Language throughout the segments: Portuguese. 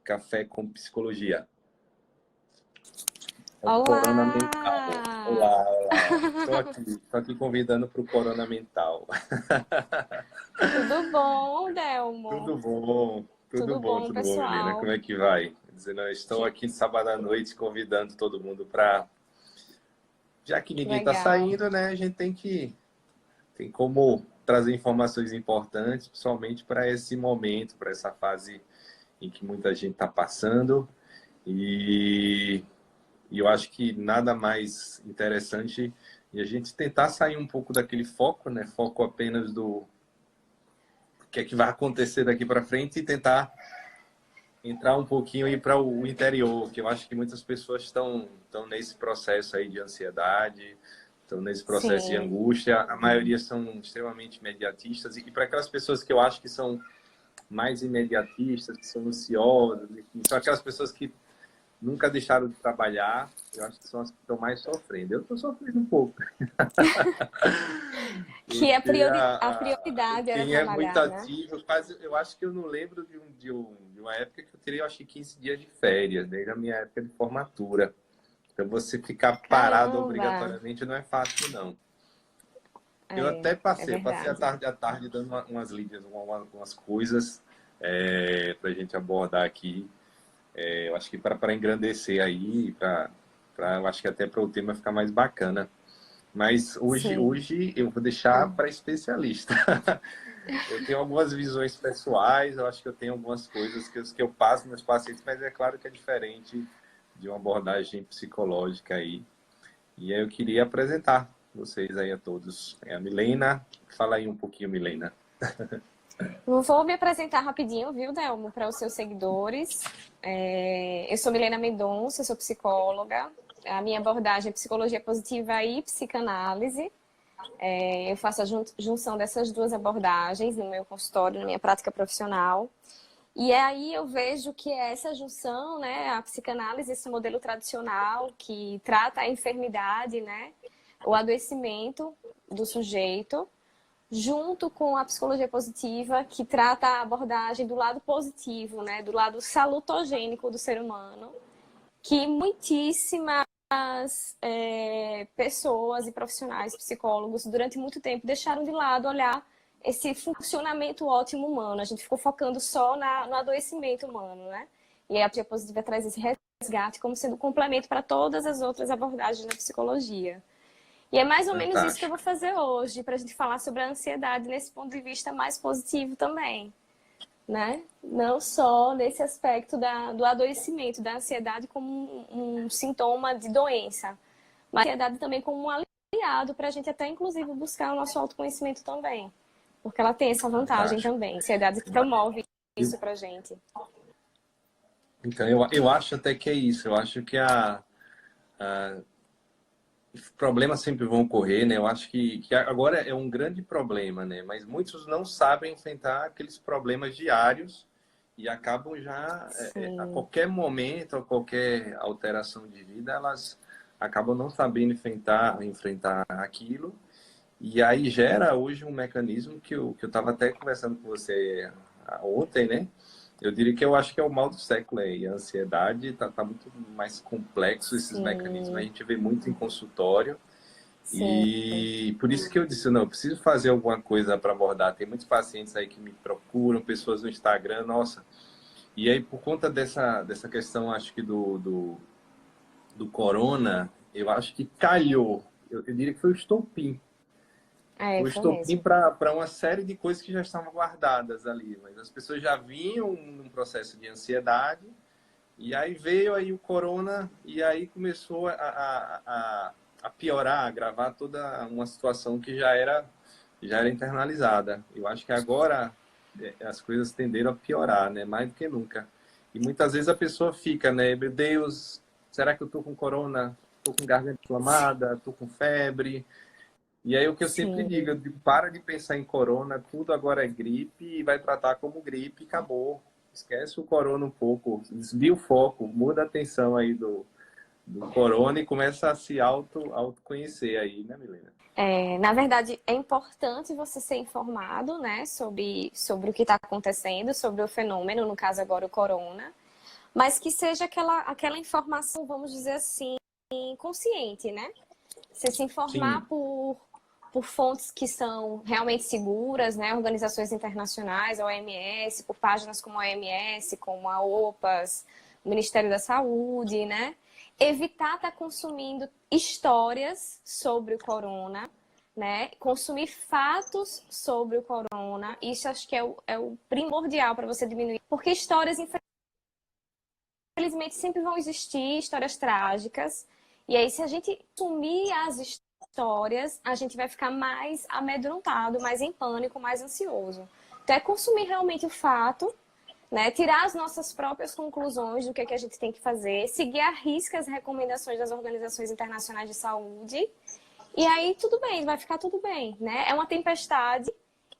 Café com Psicologia. É o Corona Mental. Olá! Olá, olá. Estou aqui convidando para o Corona Mental. Tudo bom, Delmo? Tudo bom, Tudo bom, tudo bom, Milena. Como pessoal? é que vai? Dizendo, eu estou Que, aqui no sábado à noite convidando todo mundo para... Já que que ninguém está legal. saindo, né? A gente tem como trazer informações importantes, principalmente para esse momento, para essa fase em que muita gente está passando. E eu acho que nada mais interessante e a gente tentar sair um pouco daquele foco, né? Foco apenas do que é que vai acontecer daqui para frente e tentar entrar um pouquinho aí para o interior, que eu acho que muitas pessoas estão nesse processo aí de ansiedade, estão nesse processo de Sim, angústia. A maioria são extremamente imediatistas e para aquelas pessoas que eu acho que são mais imediatistas, que são ansiosas, que são aquelas pessoas que nunca deixaram de trabalhar, eu acho que são as que estão mais sofrendo. Eu estou sofrendo um pouco. que Porque a prioridade era quem é muito trabalhar, né? ativo, quase, eu acho que eu não lembro de uma época que eu teria, eu acho que 15 dias de férias, desde a minha época de formatura. Então, você ficar parado Caramba! obrigatoriamente não é fácil, não. Eu É, até é passei verdade. a tarde dando umas lidas, umas coisas para a gente abordar aqui. Eu acho que para engrandecer aí, eu acho que até para o tema ficar mais bacana. Mas Sim. hoje eu vou deixar para especialista. Eu tenho algumas visões pessoais, eu acho que eu tenho algumas coisas que eu passo nos meus pacientes, mas é claro que é diferente de uma abordagem psicológica aí. E aí eu queria apresentar vocês aí a todos. É a Milena. Fala aí um pouquinho, Milena. Vou me apresentar rapidinho, viu, Delmo, para os seus seguidores. Eu sou Milena Mendonça, eu sou psicóloga. A minha abordagem é psicologia positiva e psicanálise. Eu faço a junção dessas duas abordagens no meu consultório, na minha prática profissional. E aí eu vejo que é essa junção, né, a psicanálise, esse modelo tradicional que trata a enfermidade, né, o adoecimento do sujeito, junto com a psicologia positiva, que trata a abordagem do lado positivo, né, do lado salutogênico do ser humano, que muitíssimas pessoas e profissionais, psicólogos, durante muito tempo deixaram de lado olhar esse funcionamento ótimo humano. A gente ficou focando só no adoecimento humano, né? E a terapia positiva traz esse resgate como sendo um complemento para todas as outras abordagens da psicologia. E é mais ou menos isso que eu vou Fantástico. fazer hoje, para a gente falar sobre a ansiedade nesse ponto de vista mais positivo também, né? Não só nesse aspecto do adoecimento, da ansiedade como um sintoma de doença, mas a ansiedade também como um aliado para a gente até, inclusive, buscar o nosso autoconhecimento também. Porque ela tem essa vantagem Fantástico. também. A ansiedade que promove isso pra gente. Então, eu acho até que é isso. Eu acho que problemas sempre vão ocorrer, né? Eu acho que agora é um grande problema, né? Mas muitos não sabem enfrentar aqueles problemas diários e acabam já, a Sim, qualquer momento, a qualquer alteração de vida, elas acabam não sabendo enfrentar aquilo. E aí gera hoje um mecanismo que eu estava até conversando com você ontem, né? Eu diria que eu acho que é o mal do século aí. A ansiedade tá muito mais complexo, esses mecanismos. A sim, gente vê muito em consultório. sim, E por isso que eu disse, não, eu preciso fazer alguma coisa para abordar. Tem muitos pacientes aí que me procuram, pessoas no Instagram, nossa. E aí, por conta dessa questão, acho que do corona, eu acho que calhou. Eu diria que foi o estopim. é, O foi estopim mesmo. para uma série de coisas que já estavam guardadas ali. Mas as pessoas já vinham num processo de ansiedade. E aí veio aí o corona e aí começou a piorar, a agravar toda uma situação que já era internalizada. Eu acho que agora as coisas tenderam a piorar, né? Mais do que nunca. E muitas vezes a pessoa fica, né? Meu Deus, será que eu tô com corona? Tô com garganta inflamada? Tô com febre? E aí o que eu sempre digo, Sim. eu digo, para de pensar em corona, tudo agora é gripe e vai tratar como gripe e acabou. Esquece o corona um pouco, desvia o foco, muda a atenção aí do corona e começa a se autoconhecer aí, né, Milena? Na verdade, é importante você ser informado, né, sobre o que está acontecendo, sobre o fenômeno, no caso agora o corona. mas que seja aquela informação, vamos dizer assim, consciente, né? Você se informar Sim, por fontes que são realmente seguras, né? Organizações internacionais, a OMS, por páginas como a OMS, como a OPAS, o Ministério da Saúde, né? Evitar estar consumindo histórias sobre o corona, né? Consumir fatos sobre o corona, isso acho que é o primordial para você diminuir, porque histórias, infelizmente, sempre vão existir, histórias trágicas, e aí se a gente sumir as histórias, a gente vai ficar mais amedrontado, mais em pânico, mais ansioso. Então é consumir realmente o fato, né? Tirar as nossas próprias conclusões do que é que a gente tem que fazer, seguir à risca as recomendações das organizações internacionais de saúde, e aí tudo bem, vai ficar tudo bem, né? É uma tempestade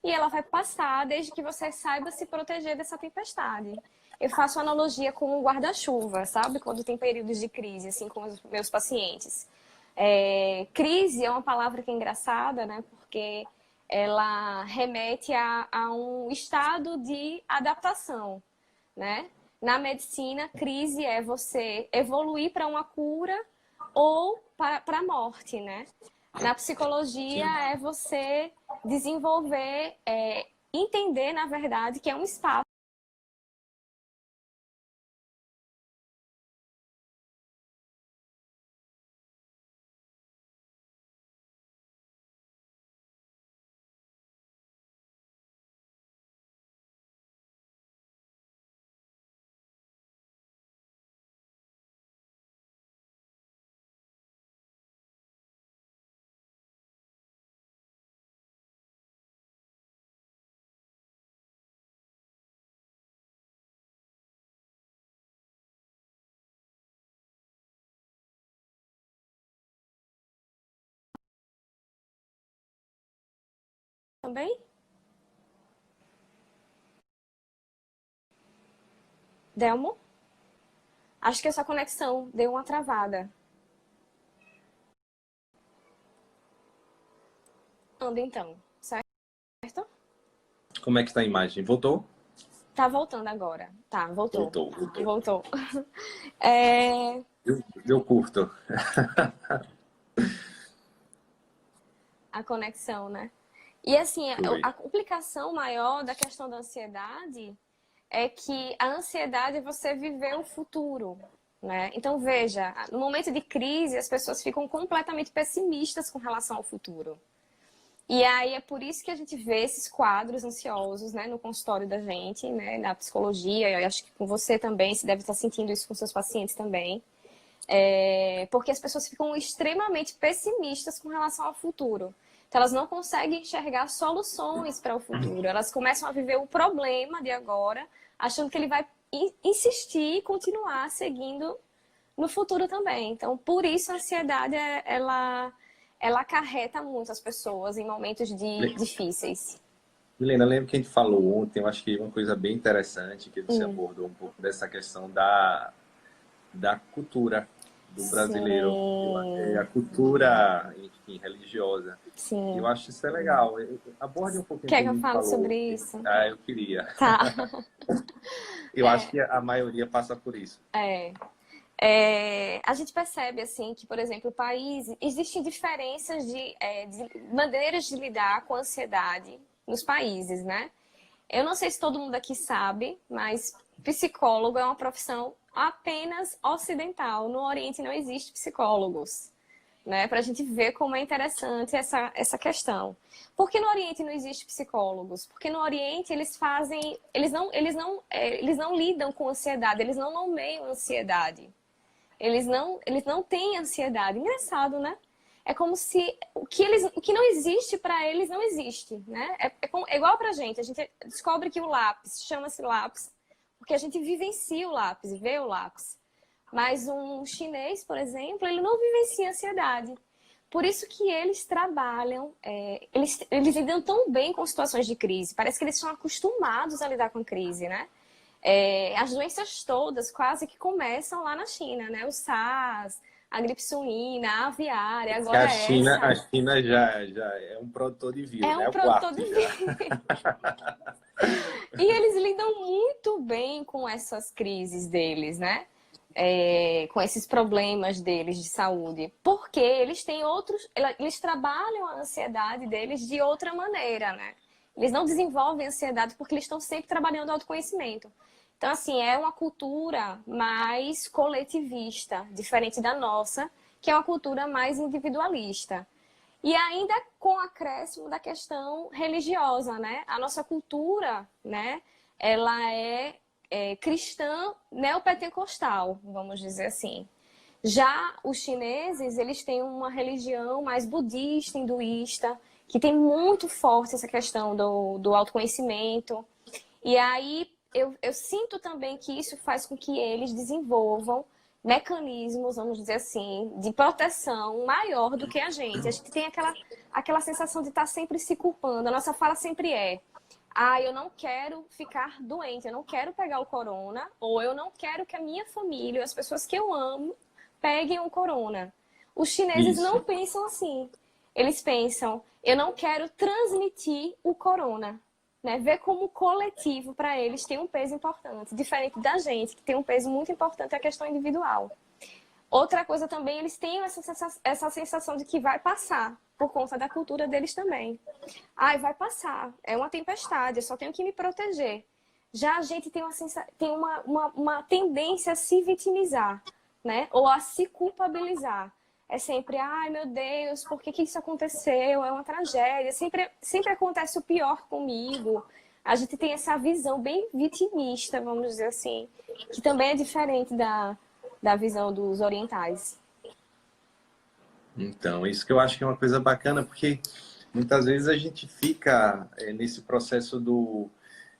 e ela vai passar desde que você saiba se proteger dessa tempestade. Eu faço analogia com o guarda-chuva, sabe? Quando tem períodos de crise, assim, com os meus pacientes. Crise é uma palavra que é engraçada, né? Porque ela remete a um estado de adaptação, né? Na medicina, crise é você evoluir para uma cura ou para a morte, né? Na psicologia sim. é você desenvolver, entender, na verdade, que é um espaço também. Delmo? Acho que essa conexão deu uma travada. Anda então, certo? Como é que está a imagem? Voltou? Tá voltando agora. Tá, voltou. Voltou, voltou. Voltou. É, Deu curto. a conexão, né? E assim, Foi. a complicação maior da questão da ansiedade é que a ansiedade é você viver o futuro, né? Então, veja, no momento de crise, as pessoas ficam completamente pessimistas com relação ao futuro. E aí é por isso que a gente vê esses quadros ansiosos, né, no consultório da gente, né, na psicologia. Eu acho que com você também, você deve estar sentindo isso com seus pacientes também. Porque as pessoas ficam extremamente pessimistas com relação ao futuro. Então, elas não conseguem enxergar soluções para o futuro. Elas começam a viver o problema de agora, achando que ele vai insistir e continuar seguindo no futuro também. Então, por isso a ansiedade, ela acarreta muito as pessoas em momentos difíceis. Milena, lembro que a gente falou ontem, eu acho que uma coisa bem interessante que você abordou um pouco dessa questão da cultura do brasileiro, a Sim, cultura, enfim, religiosa. E eu sim. acho isso é legal. Aborde um pouquinho Quer que eu comigo, fale falou. sobre isso? Ah, eu queria. Tá. Eu acho que a maioria passa por isso. A gente percebe assim que, por exemplo, o país existem diferenças de maneiras de lidar com a ansiedade nos países, né? Eu não sei se todo mundo aqui sabe, mas psicólogo é uma profissão apenas ocidental. No Oriente não existe psicólogos, né? Para a gente ver como é interessante essa questão. Por que no Oriente não existe psicólogos? Porque no Oriente eles não lidam com ansiedade, eles não nomeiam ansiedade. Eles não têm ansiedade. Engraçado, né? É como se o que não existe para eles não existe, né? É igual pra gente. A gente descobre que o lápis chama-se lápis porque a gente vivencia o lápis, vê o lápis. Mas um chinês, por exemplo, ele não vivencia ansiedade. Por isso que eles trabalham, eles lidam tão bem com situações de crise. Parece que eles são acostumados a lidar com crise, né? As doenças todas quase que começam lá na China, né? O SARS, a gripe suína, a aviária, Que agora A essa. China já é um produtor de vírus, É né? um É o produtor de quarto já. vírus. E eles lidam muito bem com essas crises deles, né? Com esses problemas deles de saúde. Porque eles têm outros. Eles trabalham a ansiedade deles de outra maneira, né? Eles não desenvolvem ansiedade porque eles estão sempre trabalhando autoconhecimento. Então, assim, é uma cultura mais coletivista, diferente da nossa, que é uma cultura mais individualista. E ainda com o acréscimo da questão religiosa, né? A nossa cultura, né? Ela é cristã neopentecostal, vamos dizer assim. Já os chineses, eles têm uma religião mais budista, hinduísta, que tem muito forte essa questão do autoconhecimento. E aí eu sinto também que isso faz com que eles desenvolvam mecanismos, vamos dizer assim, de proteção maior do que a gente. A gente tem aquela sensação de estar sempre se culpando. A nossa fala sempre é: ah, eu não quero ficar doente, eu não quero pegar o corona, ou eu não quero que a minha família, as pessoas que eu amo, peguem o corona. Os chineses não Isso. pensam assim. Eles pensam: eu não quero transmitir o corona. Né? Ver como coletivo para eles tem um peso importante, diferente da gente, que tem um peso muito importante a questão individual. Outra coisa também, eles têm essa sensação de que vai passar, por conta da cultura deles também. Ai, vai passar, é uma tempestade, eu só tenho que me proteger. Já a gente tem uma tendência a se vitimizar, né? Ou a se culpabilizar. É sempre, ai meu Deus, por que isso aconteceu? É uma tragédia. Sempre acontece o pior comigo. A gente tem essa visão bem vitimista, vamos dizer assim, que também é diferente da visão dos orientais. Então, isso que eu acho que é uma coisa bacana, porque muitas vezes a gente fica nesse processo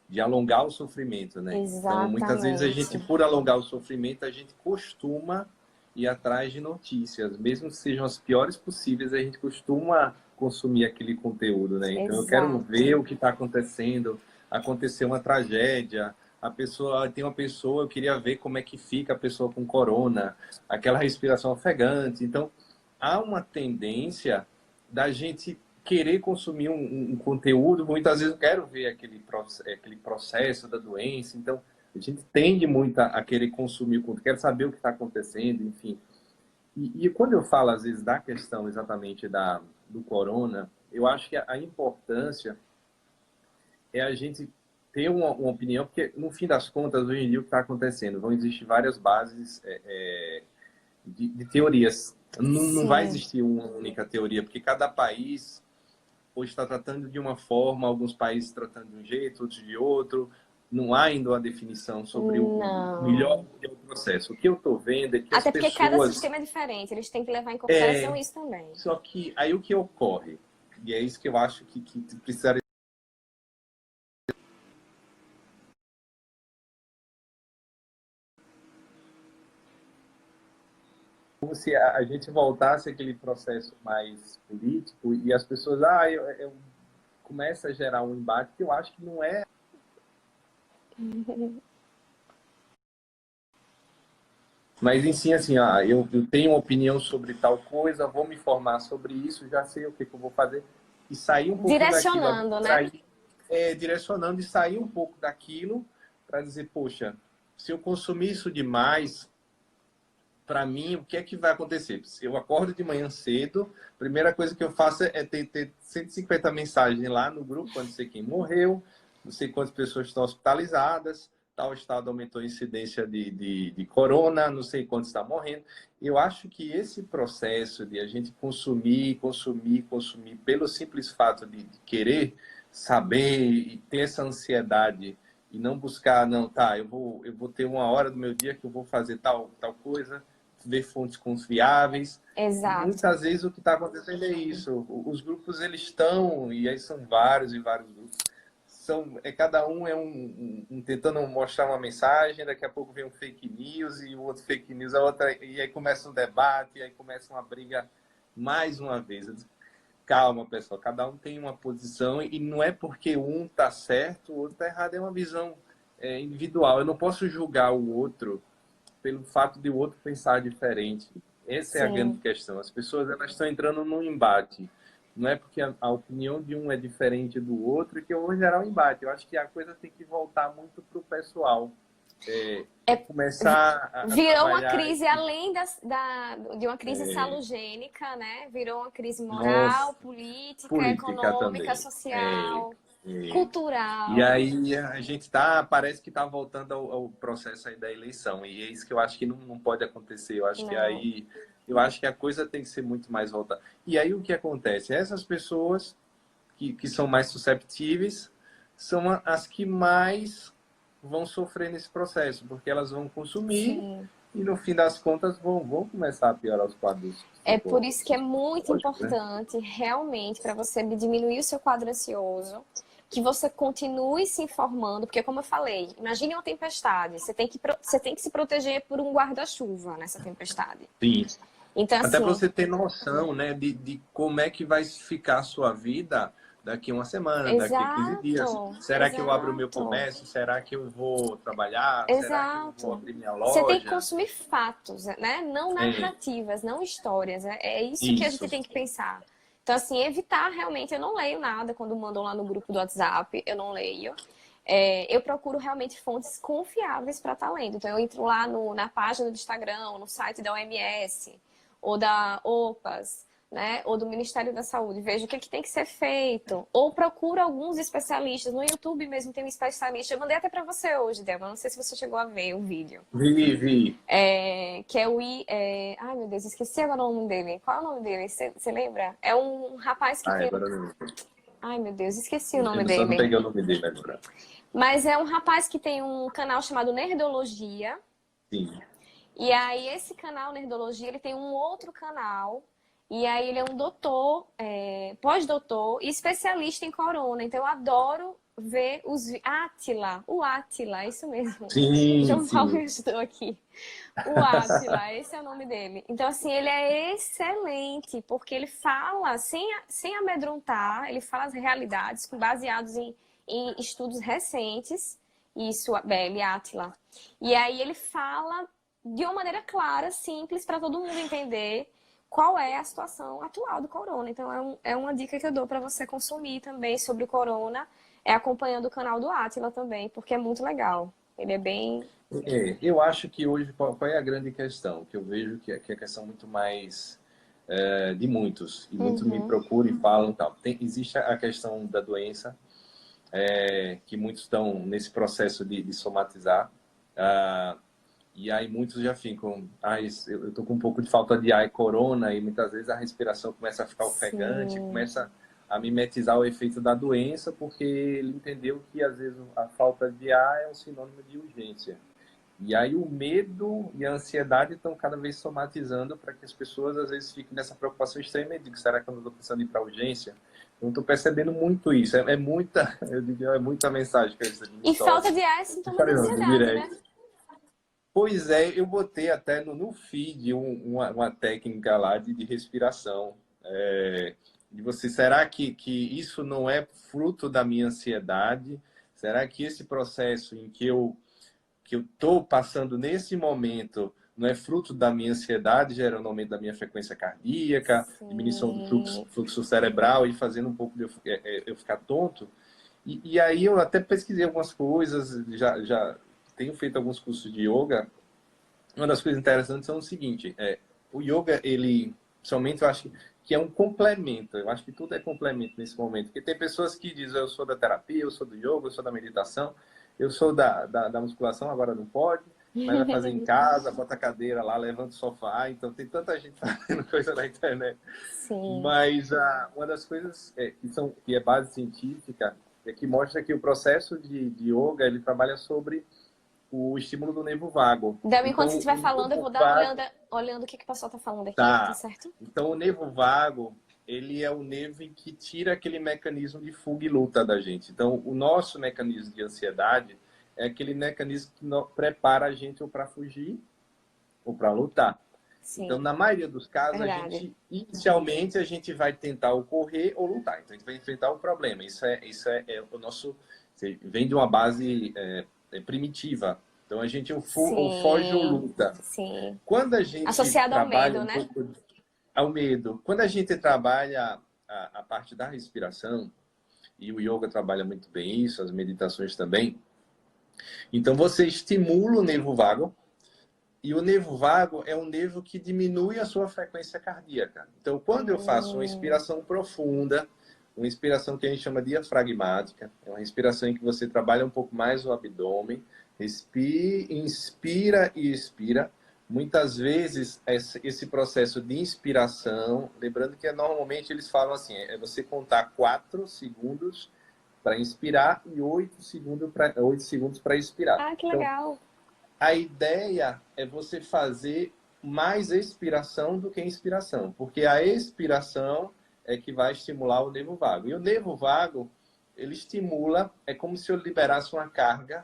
de alongar o sofrimento, né? Então, muitas vezes a gente, Exatamente. por alongar o sofrimento, a gente costuma ir atrás de notícias, mesmo que sejam as piores possíveis, a gente costuma consumir aquele conteúdo, né? Então, eu quero ver Exato. o que está acontecendo, aconteceu uma tragédia, tem uma pessoa, eu queria ver como é que fica a pessoa com corona, aquela respiração ofegante. Então, há uma tendência da gente querer consumir um conteúdo, muitas vezes eu quero ver aquele processo da doença, então a gente tende muito a querer consumir o conteúdo, quero saber o que está acontecendo, enfim. E quando eu falo, às vezes, da questão exatamente do corona, eu acho que a importância é a gente ter uma opinião, porque no fim das contas, hoje em dia, o que está acontecendo? Vão existir várias bases de teorias. Não vai Sim. existir uma única teoria, porque cada país hoje está tratando de uma forma, alguns países tratando de um jeito, outros de outro. Não há ainda uma definição sobre o melhor Não. processo. O que eu estou vendo é que as Até porque cada pessoas... sistema é diferente, eles têm que levar em consideração isso também. Só que aí o que ocorre, e é isso que eu acho que precisaria... Como se a gente voltasse àquele processo mais político e as pessoas, eu começa a gerar um embate que eu acho que não é. Mas em si, assim, eu tenho uma opinião sobre tal coisa, vou me informar sobre isso, já sei o que eu vou fazer. E sair um pouquinho daquilo, Direcionando, né? sair, direcionando e sair um pouco daquilo para dizer, poxa, se eu consumir isso demais, para mim, o que é que vai acontecer? Eu acordo de manhã cedo, a primeira coisa que eu faço é ter 150 mensagens lá no grupo, quando sei quem morreu, não sei quantas pessoas estão hospitalizadas, tal estado aumentou a incidência de corona, não sei quantos está morrendo. Eu acho que esse processo de a gente consumir, pelo simples fato de querer saber e ter essa ansiedade e não buscar, não, tá, eu vou ter uma hora do meu dia que eu vou fazer tal coisa, ver fontes confiáveis. Exato. Muitas vezes o que está acontecendo é isso. Os grupos eles estão, e aí são vários e vários grupos, cada um tentando mostrar uma mensagem, daqui a pouco vem um fake news e o outro fake news, a outra, e aí começa um debate, e aí começa uma briga mais uma vez. Calma, pessoal, cada um tem uma posição e não é porque um está certo, o outro está errado, é uma visão individual. Eu não posso julgar o outro pelo fato de o outro pensar diferente. Essa é a grande Sim. questão. As pessoas elas estão entrando num embate. Não é porque a opinião de um é diferente do outro que eu vou gerar um embate. Eu acho que a coisa tem que voltar muito para o pessoal. É, Começar a virou uma trabalhar. crise além de uma crise salugênica, né? Virou uma crise moral, Nossa, política, política econômica, também. social, É. E cultural. aí a gente parece que está voltando ao processo aí da eleição. E é isso que eu acho que não pode acontecer. Não. Eu acho que a coisa tem que ser muito mais voltada. E aí o que acontece? Essas pessoas que são mais susceptíveis são as que mais vão sofrer nesse processo, porque elas vão consumir Sim. e no fim das contas vão começar a piorar os quadros É por isso que é muito psicológicos, né? importante, realmente, para você diminuir o seu quadro ansioso, que você continue se informando, porque como eu falei, imagine uma tempestade, você tem que se proteger por um guarda-chuva nessa tempestade. Sim. Então, Até assim, você ter noção, né, de como é que vai ficar a sua vida daqui a uma semana, daqui a 15 dias. exato, Será que eu abro o meu exato, comércio? Será que eu vou trabalhar? Será que eu vou exato. abrir minha Você tem que loja? consumir fatos, né? Não É, narrativas, não histórias. É isso que a isso. gente tem que pensar. Então, assim, evitar realmente. Eu não leio nada quando mandam lá no grupo do WhatsApp, eu não leio. Eu procuro realmente fontes confiáveis para estar lendo. Então, eu entro lá na página do Instagram, no site da OMS, ou da OPAS, né? Ou do Ministério da Saúde, vejo o que, é que tem que ser feito. Ou procuro alguns especialistas. No YouTube mesmo tem um especialista. Eu mandei até para você hoje, Débora. Não sei se você chegou a ver o vídeo. Vi. Que é o Ai, meu Deus, esqueci agora o nome dele. Qual é o nome dele? Você lembra? É um rapaz que Ah, tem. agora eu não, Ai, meu Deus, esqueci o nome só não dele. peguei o nome dele agora. Mas é um rapaz que tem um canal chamado Nerdologia. Sim. E aí, esse canal Nerdologia, ele tem um outro canal. E aí, ele é um doutor, pós-doutor e especialista em corona. Então, eu adoro ver os... o Átila, isso mesmo. Sim, João Paulo sim. me ajudou aqui. O Átila, esse é o nome dele. Então, assim, ele é excelente, porque ele fala sem amedrontar, ele fala as realidades baseados em estudos recentes. Isso, Beli Átila. E aí ele fala de uma maneira clara, simples, para todo mundo entender qual é a situação atual do corona. Então, é uma dica que eu dou para você consumir também sobre o corona, acompanhando o canal do Átila também, porque é muito legal. Ele é bem... Eu acho que hoje, qual é a grande questão? Que eu vejo que é a questão muito mais de muitos, e muitos me Uhum. procuram e falam tal. Existe a questão da doença, que muitos estão nesse processo de somatizar, e aí muitos já ficam, eu tô com um pouco de falta de ar e corona, e muitas vezes a respiração começa a ficar ofegante, Sim. começa a mimetizar o efeito da doença, porque ele entendeu que às vezes a falta de ar é um sinônimo de urgência. E aí o medo e a ansiedade estão cada vez somatizando para que as pessoas às vezes fiquem nessa preocupação extrema de que será que eu não estou precisando ir para urgência? Eu estou percebendo muito isso. É muita, eu digo, é muita mensagem que eu recebi no E falta stories. de ar é sintoma de No ansiedade, né? direct. Pois é, eu botei até no feed uma técnica lá de respiração. De você, será que isso não é fruto da minha ansiedade? Será que esse processo em que eu estou passando nesse momento não é fruto da minha ansiedade, gerando aumento da minha frequência cardíaca, diminuição do Sim. fluxo cerebral e fazendo um pouco de eu ficar tonto? E aí eu até pesquisei algumas coisas, já tenho feito alguns cursos de yoga. Uma das coisas interessantes são o seguinte, o yoga, ele, somente eu acho que é um complemento, eu acho que tudo é complemento nesse momento, porque tem pessoas que dizem, eu sou da terapia, eu sou do yoga, eu sou da meditação, eu sou da musculação, agora não pode, mas vai fazer em casa, bota a cadeira lá, levanta o sofá, então tem tanta gente fazendo coisa na internet. Sim. Mas uma das coisas que é base científica é que mostra que o processo de yoga, ele trabalha sobre o estímulo do nervo vago. Dami, enquanto Então, você estiver o falando, eu nervo vou dar uma vago, olhando o que o pessoal tá falando aqui, tá tá. certo? Então, o nervo vago, ele é o nervo que tira aquele mecanismo de fuga e luta da gente. Então, o nosso mecanismo de ansiedade é aquele mecanismo que prepara a gente ou para fugir ou para lutar. Então, Sim, na maioria dos casos, verdade. inicialmente, a gente vai tentar ou correr ou lutar. Então, a gente vai enfrentar o problema. Isso é o nosso... Vem de uma base primitiva. Então a gente foge ou Sim, luta. sim. Quando a gente Associado ao trabalha medo, um né? pouco ao medo, quando a gente trabalha a parte da respiração, e o yoga trabalha muito bem isso, as meditações também, então você estimula o nervo vago, e o nervo vago é um nervo que diminui a sua frequência cardíaca. Então, quando eu faço uma Hum, inspiração profunda, uma inspiração que a gente chama diafragmática, é uma respiração em que você trabalha um pouco mais o abdômen, inspira e expira. Muitas vezes, esse processo de inspiração, lembrando que normalmente eles falam assim, é você contar 4 segundos para inspirar e 8 segundos para expirar. ah, que Então, legal. a ideia é você fazer mais expiração do que inspiração, porque a expiração é que vai estimular o nervo vago. E o nervo vago, ele estimula, é como se eu liberasse uma carga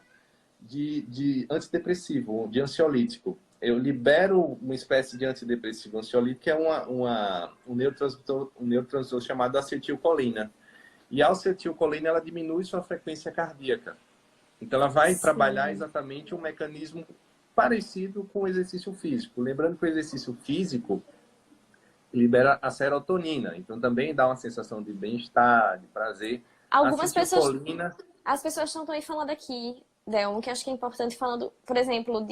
de antidepressivo, de ansiolítico. Eu libero uma espécie de antidepressivo ansiolítico, que é um neurotransmissor chamado acetilcolina. E a acetilcolina, ela diminui sua frequência cardíaca. Então, ela vai trabalhar Sim. exatamente um mecanismo parecido com o exercício físico. Lembrando que o exercício físico libera a serotonina, então também dá uma sensação de bem-estar, de prazer. A Algumas pessoas, acetilcolina, as pessoas estão também falando aqui, Delmo, que acho que é importante falando, por exemplo,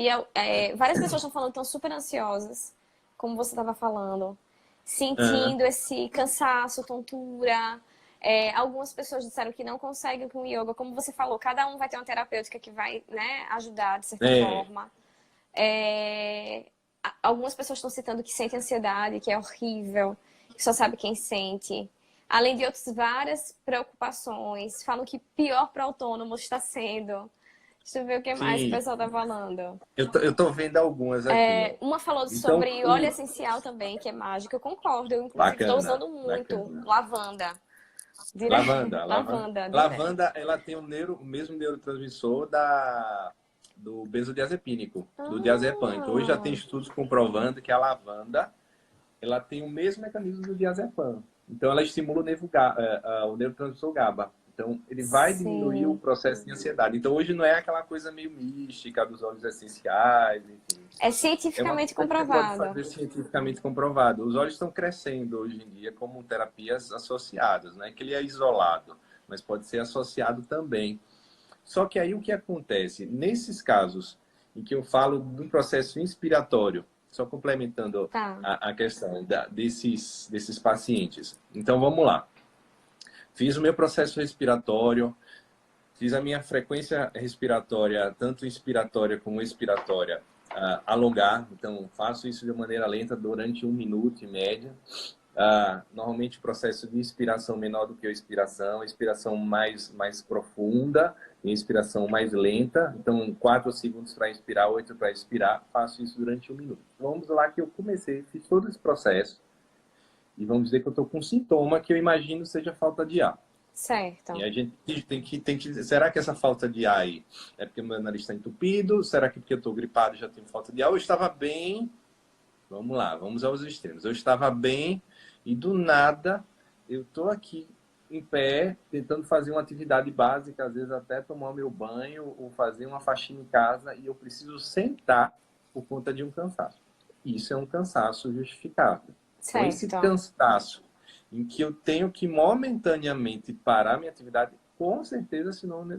várias pessoas estão falando que estão super ansiosas, como você estava falando, ah, sentindo esse cansaço, tontura. Algumas pessoas disseram que não conseguem com o yoga, como você falou, cada um vai ter uma terapêutica que vai, né, ajudar de certa é, forma. Algumas pessoas estão citando que sentem ansiedade, que é horrível, que só sabe quem sente. Além de outras várias preocupações. Falam que pior para autônomos está sendo. Deixa eu ver o que mais que o sim, pessoal está falando. eu tô vendo algumas aqui, ó. Uma falou Então, sobre óleo essencial também, que é mágico. Eu concordo. Eu, inclusive, estou bacana, usando muito bacana. lavanda. Lavanda, lavanda. Lavanda, direto. Lavanda, ela tem o mesmo neurotransmissor do benzodiazepínico, do diazepam. Então, hoje já tem Ah, estudos comprovando que a lavanda, ela tem o mesmo mecanismo do diazepam. Então, ela estimula o neurotransmissor GABA. Então, ele vai diminuir o sim. processo de ansiedade. Então, hoje não é aquela coisa meio mística dos óleos essenciais, enfim. É É uma cientificamente coisa que você pode comprovado. fazer cientificamente comprovado. Os olhos estão crescendo hoje em dia como terapias associadas, né? Que ele é isolado, mas pode ser associado também. Só que aí o que acontece? Nesses casos em que eu falo do processo inspiratório, só complementando Tá. a questão desses pacientes. Então vamos lá. Fiz o meu processo respiratório, fiz a minha frequência respiratória, tanto inspiratória como expiratória, alongar. Então, faço isso de maneira lenta durante 1 minuto em média. Normalmente, o processo de inspiração menor do que a expiração mais profunda e inspiração mais lenta. Então, 4 segundos para inspirar, 8 para expirar. Faço isso durante 1 minuto. Vamos lá que eu comecei, fiz todo esse processo. E vamos dizer que eu estou com um sintoma que eu imagino seja falta de ar. E Certo. a gente tem que dizer, será que essa falta de ar aí é porque meu nariz está entupido? Será que porque eu estou gripado já tenho falta de ar? Eu estava bem, vamos lá, vamos aos extremos. Eu estava bem e do nada eu estou aqui em pé, tentando fazer uma atividade básica, às vezes até tomar meu banho ou fazer uma faxina em casa e eu preciso sentar por conta de um cansaço. Isso é um cansaço justificável. Então, esse Certo. cansaço em que eu tenho que momentaneamente parar minha atividade, com certeza é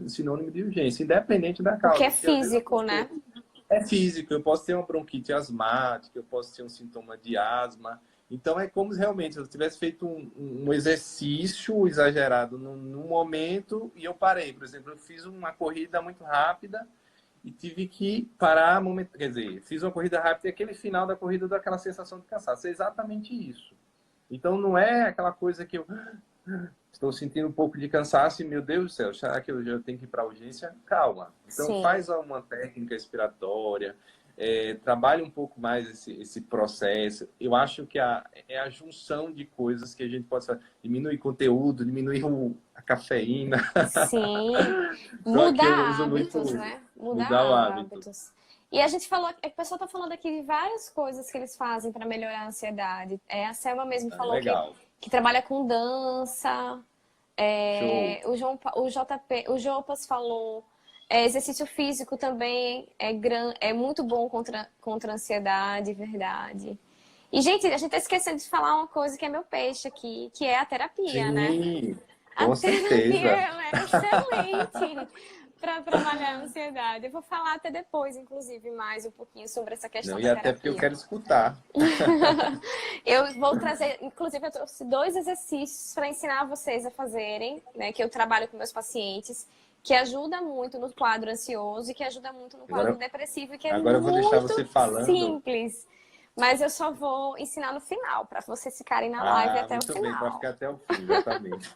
sinônimo de urgência, independente da Porque é causa. Porque às vezes eu físico, posso né? ter, é físico, eu posso ter uma bronquite asmática, eu posso ter um sintoma de asma. Então é como se realmente eu tivesse feito um exercício exagerado num momento e eu parei. Por exemplo, eu fiz uma corrida muito rápida e tive que parar, quer dizer, fiz uma corrida rápida e aquele final da corrida dá aquela sensação de cansaço. É exatamente isso. Então não é aquela coisa que eu estou sentindo um pouco de cansaço e, meu Deus do céu, será que eu já tenho que ir para a urgência? Calma. Então Sim. faz uma técnica expiratória, trabalhe um pouco mais esse processo. Eu acho que é a junção de coisas que a gente pode fazer. Diminuir conteúdo, diminuir a cafeína. Sim. Então aqui eu Mudar uso muito hábitos, né? Mudar mudar o hábito. hábitos. E a gente falou, o pessoal tá falando aqui de várias coisas que eles fazem para melhorar a ansiedade. A Selma mesmo falou Legal. que trabalha com dança. Show. O JP, o Jopas falou Exercício físico também é muito bom contra a ansiedade, verdade. E, gente, a gente tá esquecendo de falar uma coisa que é meu peixe aqui, que é a terapia, né? Sim, A com terapia certeza. ela é excelente para trabalhar a ansiedade. Eu vou falar até depois, inclusive, mais um pouquinho sobre essa Não, questão e da até porque eu terapia. quero escutar. Eu vou trazer, inclusive, eu trouxe 2 exercícios para ensinar vocês a fazerem, né? Que eu trabalho com meus pacientes, que ajuda muito no quadro ansioso e que ajuda muito no quadro Agora, depressivo, e que é agora eu vou deixar muito você falando. simples. Mas eu só vou ensinar no final, para vocês ficarem na live Ah, até o muito bem, para final. ficar até o fim, exatamente.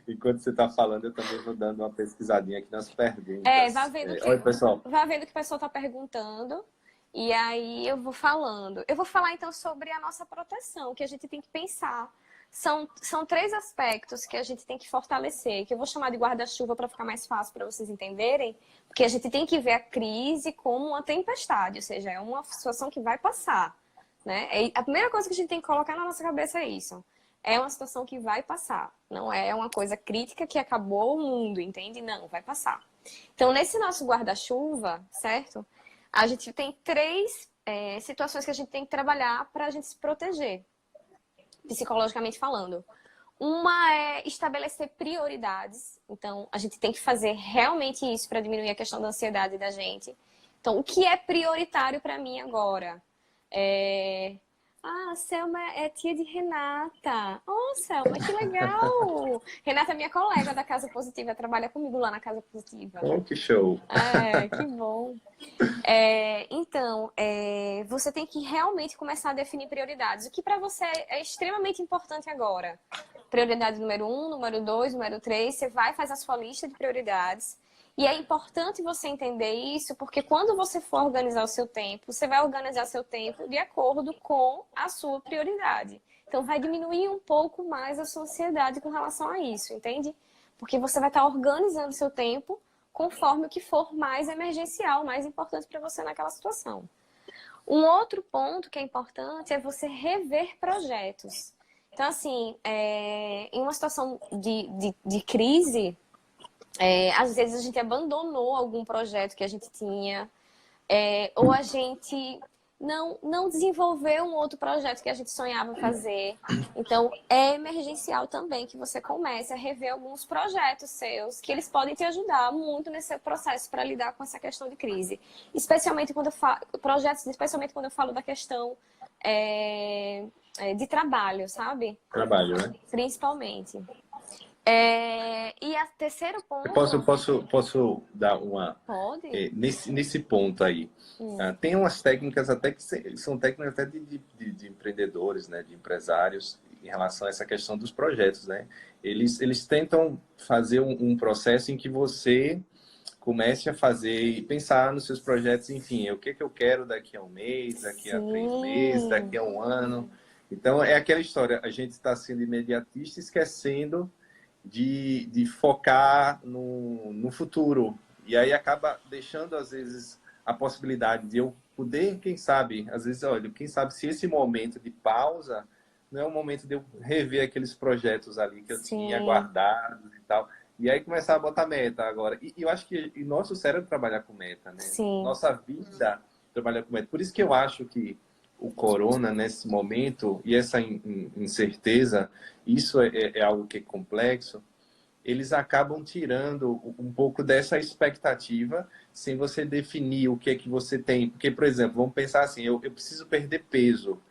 Enquanto você está falando, eu também vou dando uma pesquisadinha aqui nas Vá perguntas. vendo Oi, pessoal. que o pessoal está perguntando. E aí eu vou falando. Eu vou falar então sobre a nossa proteção, que a gente tem que pensar. São 3 aspectos que a gente tem que fortalecer, que eu vou chamar de guarda-chuva para ficar mais fácil para vocês entenderem, porque a gente tem que ver a crise como uma tempestade, ou seja, é uma situação que vai passar, né? A primeira coisa que a gente tem que colocar na nossa cabeça é isso. É uma situação que vai passar, não é uma coisa crítica que acabou o mundo, entende? Não, vai passar. Então, nesse nosso guarda-chuva, certo? A gente tem 3 situações que a gente tem que trabalhar para a gente se proteger, psicologicamente falando. Uma é estabelecer prioridades. Então, a gente tem que fazer realmente isso para diminuir a questão da ansiedade da gente. Então, o que é prioritário para mim agora? A Selma é tia de Renata. Oh, Selma, que legal! Renata é minha colega da Casa Positiva, trabalha comigo lá na Casa Positiva. Oh, que show! Que bom. Então, você tem que realmente começar a definir prioridades. O que para você é extremamente importante agora? Prioridade número 1, número 2, número 3. Você vai fazer a sua lista de prioridades. E é importante você entender isso, porque quando você for organizar o seu tempo, você vai organizar seu tempo de acordo com a sua prioridade. Então, vai diminuir um pouco mais a sua ansiedade com relação a isso, entende? Porque você vai estar organizando seu tempo conforme o que for mais emergencial, mais importante para você naquela situação. Um outro ponto que é importante é você rever projetos. Então, assim, em uma situação de crise, às vezes a gente abandonou algum projeto que a gente tinha, ou a gente não desenvolveu um outro projeto que a gente sonhava fazer. Então, é emergencial também que você comece a rever alguns projetos seus, que eles podem te ajudar muito nesse processo para lidar com essa questão de crise. Especialmente quando eu falo, especialmente quando eu falo da questão de trabalho, sabe? Trabalho, né? Principalmente. E a terceiro ponto... Eu posso dar uma... Pode? Nesse ponto aí. Tem umas técnicas até que são técnicas até de empreendedores, né? De empresários, em relação a essa questão dos projetos, né? Eles tentam fazer um processo em que você comece a fazer e pensar nos seus projetos, enfim, o que eu quero daqui a um mês, daqui a 3 meses, daqui a um ano. Então, é aquela história, a gente está sendo imediatista, esquecendo de focar no futuro. E aí acaba deixando, às vezes, a possibilidade de eu poder, quem sabe, às vezes, olha, quem sabe se esse momento de pausa não é o momento de eu rever aqueles projetos ali que eu tinha guardados e tal. E aí começar a botar meta agora. E eu acho que nosso cérebro trabalha com meta, né? Sim. Nossa vida trabalha com meta. Por isso que eu acho que o corona, nesse momento, e essa incerteza, isso é algo que é complexo, eles acabam tirando um pouco dessa expectativa sem você definir o que é que você tem. Porque, por exemplo, vamos pensar assim, eu preciso perder peso.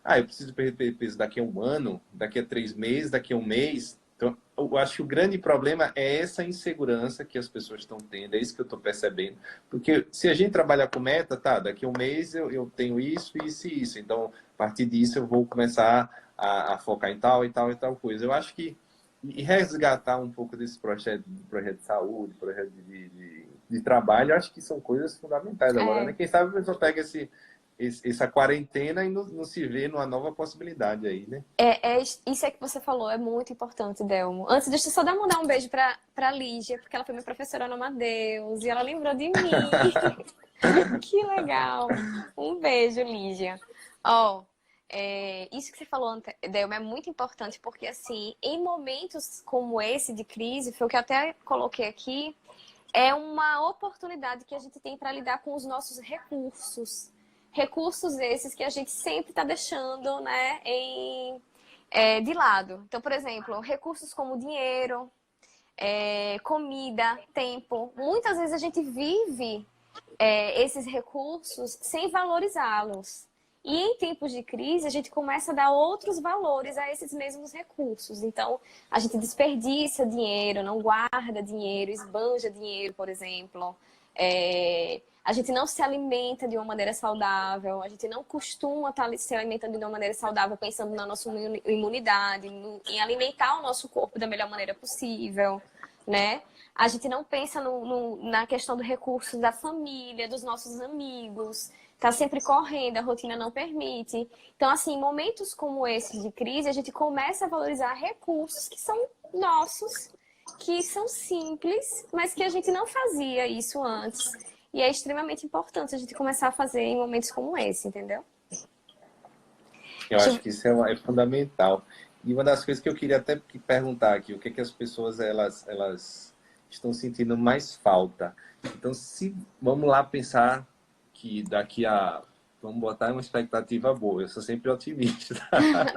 Eu preciso perder peso daqui a um ano, daqui a 3 meses, daqui a um mês. Então, eu acho que o grande problema é essa insegurança que as pessoas estão tendo, é isso que eu estou percebendo. Porque se a gente trabalhar com meta, tá, daqui a um mês eu tenho isso, isso e isso. Então, a partir disso, eu vou começar a focar em tal e tal e tal coisa. Eu acho que e resgatar um pouco desse projeto de saúde, projeto de trabalho, eu acho que são coisas fundamentais agora, né? Quem sabe a pessoa pega essa quarentena e não se vê numa nova possibilidade aí, né? Isso é que você falou, é muito importante, Delmo. Antes, deixa eu só mandar um beijo pra Lígia, porque ela foi minha professora no Amadeus e ela lembrou de mim. Que legal! Um beijo, Lígia. Isso que você falou, Delmo, é muito importante, porque assim, em momentos como esse de crise, foi o que eu até coloquei aqui, é uma oportunidade que a gente tem para lidar com os nossos recursos. Recursos esses que a gente sempre está deixando, né, de lado. Então, por exemplo, recursos como dinheiro, comida, tempo. Muitas vezes a gente vive esses recursos sem valorizá-los. E em tempos de crise, a gente começa a dar outros valores a esses mesmos recursos. Então, a gente desperdiça dinheiro, não guarda dinheiro, esbanja dinheiro, por exemplo. A gente não se alimenta de uma maneira saudável, a gente não costuma estar se alimentando de uma maneira saudável, pensando na nossa imunidade, em alimentar o nosso corpo da melhor maneira possível, né? A gente não pensa na questão do recurso da família, dos nossos amigos. Tá sempre correndo, a rotina não permite. Então, assim, em momentos como esse de crise, a gente começa a valorizar recursos que são nossos, que são simples, mas que a gente não fazia isso antes. E é extremamente importante a gente começar a fazer em momentos como esse, entendeu? Eu acho que isso é fundamental. E uma das coisas que eu queria até perguntar aqui, o que é que as pessoas elas estão sentindo mais falta? Então, se vamos lá pensar que daqui a... Vamos botar uma expectativa boa, eu sou sempre otimista.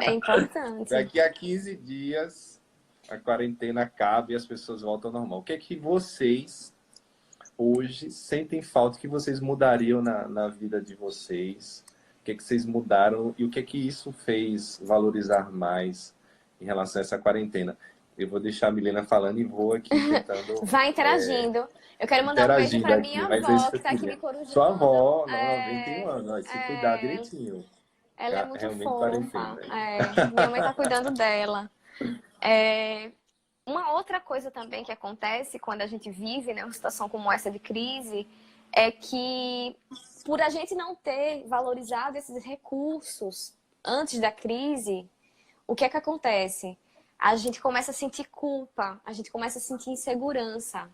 É importante. Daqui a 15 dias, a quarentena acaba e as pessoas voltam ao normal. O que é que vocês, hoje, sentem falta, que vocês mudariam na vida de vocês? O que é que vocês mudaram e o que é que isso fez valorizar mais em relação a essa quarentena? Eu vou deixar a Milena falando e vou aqui tentando... Vai interagindo. Eu quero mandar um beijo para minha avó, que está aqui me corujando. Sua avó, 91 anos, se cuidar direitinho. Ela é muito Realmente fofa. quarentena. Minha mãe está cuidando dela. Uma outra coisa também que acontece quando a gente vive, né, uma situação como essa de crise, é que por a gente não ter valorizado esses recursos antes da crise, o que é que acontece? A gente começa a sentir culpa, a gente começa a sentir insegurança,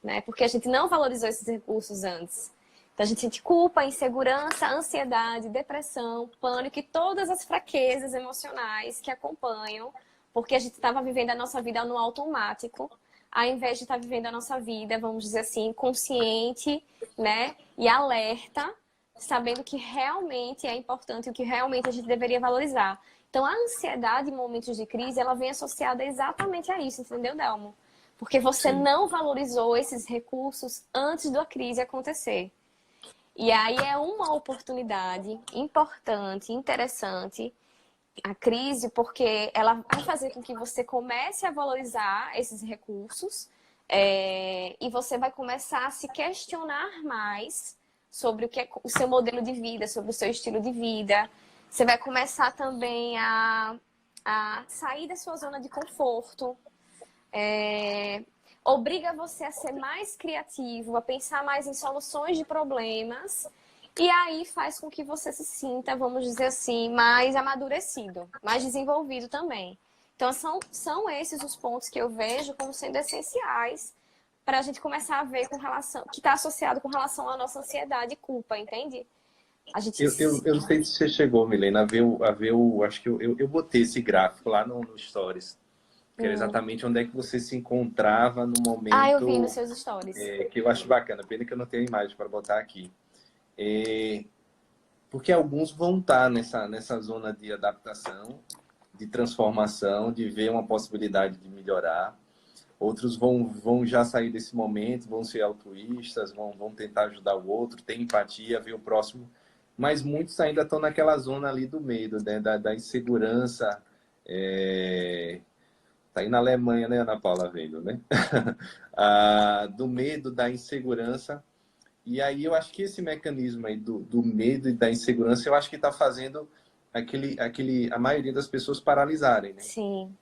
né? Porque a gente não valorizou esses recursos antes. Então a gente sente culpa, insegurança, ansiedade, depressão, pânico e todas as fraquezas emocionais que acompanham, porque a gente estava vivendo a nossa vida no automático, ao invés de estar vivendo a nossa vida, vamos dizer assim, consciente, né? E alerta, sabendo que realmente é importante e o que realmente a gente deveria valorizar. Então, a ansiedade em momentos de crise, ela vem associada exatamente a isso, entendeu, Delmo? Porque você não valorizou esses recursos antes da crise acontecer. E aí é uma oportunidade importante, interessante, a crise, porque ela vai fazer com que você comece a valorizar esses recursos e você vai começar a se questionar mais sobre o que é o seu modelo de vida, sobre o seu estilo de vida. Você vai começar também a sair da sua zona de conforto. Obriga você a ser mais criativo, a pensar mais em soluções de problemas. E aí faz com que você se sinta, vamos dizer assim, mais amadurecido, mais desenvolvido também. Então, são esses os pontos que eu vejo como sendo essenciais para a gente começar a ver com relação, que está associado com relação à nossa ansiedade e culpa, entende? A gente... eu não sei se você chegou, Milena, acho que eu botei esse gráfico lá no Stories, que era exatamente onde é que você se encontrava no momento... eu vi nos seus stories. Que eu acho bacana, pena que eu não tenho imagem para botar aqui. Porque alguns vão estar nessa zona de adaptação, de transformação, de ver uma possibilidade de melhorar. Outros vão já sair desse momento, vão ser altruístas, vão tentar ajudar o outro, ter empatia, ver o próximo. Mas muitos ainda estão naquela zona ali do medo, né? da insegurança. Tá aí na Alemanha, né, Ana Paula, vendo, né? Do medo, da insegurança. E aí eu acho que esse mecanismo aí do medo e da insegurança, eu acho que está fazendo a maioria das pessoas paralisarem, né? Sim.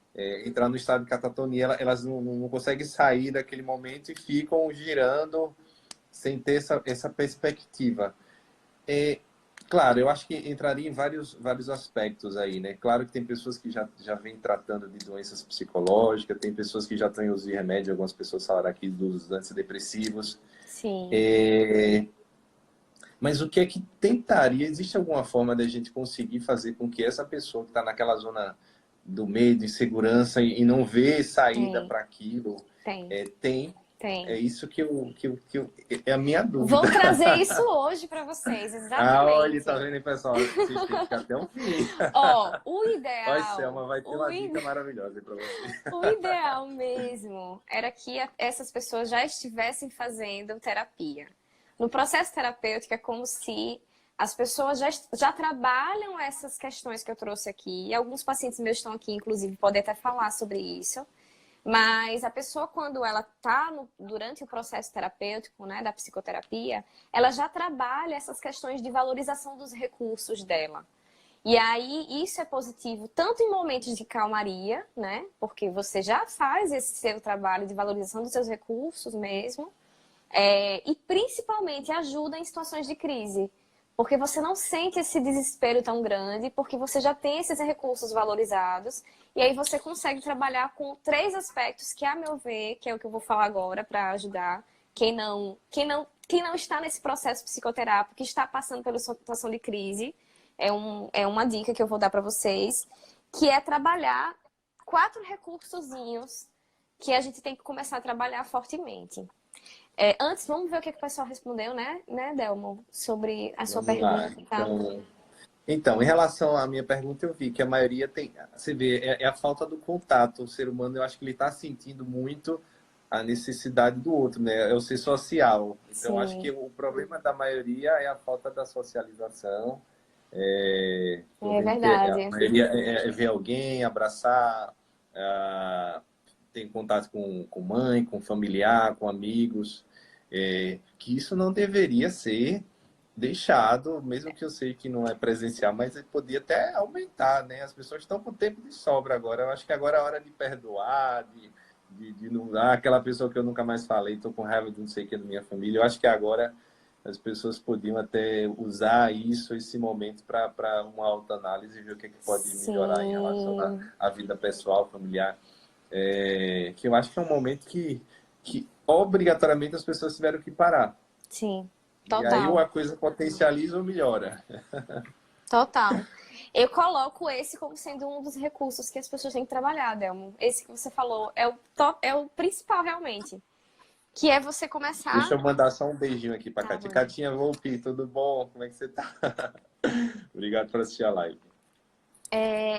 Entrar no estado de catatonia, elas não conseguem sair daquele momento e ficam girando sem ter essa perspectiva. Claro, eu acho que entraria em vários aspectos aí, né? Claro que tem pessoas que já vêm tratando de doenças psicológicas, tem pessoas que já estão usando remédio, algumas pessoas falaram aqui dos antidepressivos. Sim. Mas o que é que tentaria? Existe alguma forma da gente conseguir fazer com que essa pessoa que está naquela zona do medo, insegurança e não vê saída para aquilo, Tem. É isso é a minha dúvida. Vou trazer isso hoje para vocês, exatamente. Olha, tá vendo aí, pessoal? Vocês têm que ficar até o fim. Ó, o Olha, ideal... Selma, vai ter uma dica maravilhosa aí pra você. O ideal mesmo era que essas pessoas já estivessem fazendo terapia. No processo terapêutico é como se as pessoas já trabalham essas questões que eu trouxe aqui. E alguns pacientes meus estão aqui, inclusive, podem até falar sobre isso. Mas a pessoa, quando ela está durante o processo terapêutico, né, da psicoterapia, ela já trabalha essas questões de valorização dos recursos dela. E aí, isso é positivo tanto em momentos de calmaria, né? Porque você já faz esse seu trabalho de valorização dos seus recursos mesmo. E principalmente ajuda em situações de crise. Porque você não sente esse desespero tão grande, porque você já tem esses recursos valorizados. E aí você consegue trabalhar com 3 aspectos que, a meu ver, que é o que eu vou falar agora para ajudar quem não está nesse processo psicoterápico, que está passando pela situação de crise. É uma dica que eu vou dar para vocês, que é trabalhar 4 recursozinhos que a gente tem que começar a trabalhar fortemente. Antes, vamos ver o que o pessoal respondeu, né, Delmo, sobre a sua pergunta. Então, em relação à minha pergunta, eu vi que a maioria tem... Você vê, é a falta do contato. O ser humano, eu acho que ele está sentindo muito a necessidade do outro, né? É o ser social. Então, Sim. acho que o problema da maioria é a falta da socialização. É verdade. A maioria é ver alguém, abraçar, ter contato com mãe, com familiar, com amigos. Que isso não deveria ser deixado, mesmo que eu sei que não é presencial, mas podia até aumentar, né? As pessoas estão com tempo de sobra agora. Eu acho que agora é a hora de perdoar, de não dar aquela pessoa que eu nunca mais falei, estou com raiva de não sei o que da minha família. Eu acho que agora as pessoas podiam até usar esse momento para uma autoanálise e ver o que, é que pode melhorar em relação à vida pessoal, familiar. Que eu acho que é um momento que obrigatoriamente as pessoas tiveram que parar. Sim, total. E aí ou a coisa potencializa ou melhora. Total. Eu coloco esse como sendo um dos recursos que as pessoas têm que trabalhar, Delmo. Esse que você falou é o principal realmente. Que é você começar... Deixa eu mandar só um beijinho aqui pra Katia. Bom. Catinha Volpi, tudo bom? Como é que você tá? Obrigado por assistir a live.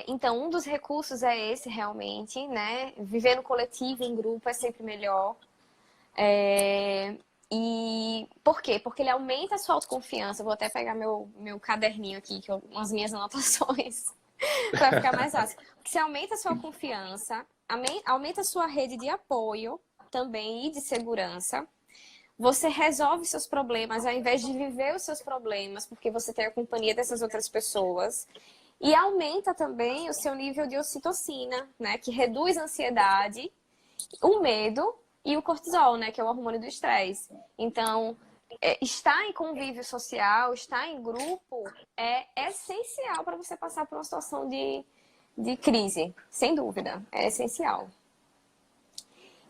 Então, um dos recursos é esse realmente, né? Viver no coletivo, em grupo, é sempre melhor. E por quê? Porque ele aumenta a sua autoconfiança. Eu vou até pegar meu caderninho aqui, com as minhas anotações, para ficar mais fácil. Porque você aumenta a sua confiança, aumenta a sua rede de apoio também e de segurança. Você resolve seus problemas ao invés de viver os seus problemas, porque você tem a companhia dessas outras pessoas. E aumenta também o seu nível de ocitocina, né? Que reduz a ansiedade, o medo e o cortisol, né? Que é o hormônio do estresse. Então, estar em convívio social, estar em grupo é essencial para você passar por uma situação de crise. Sem dúvida, é essencial.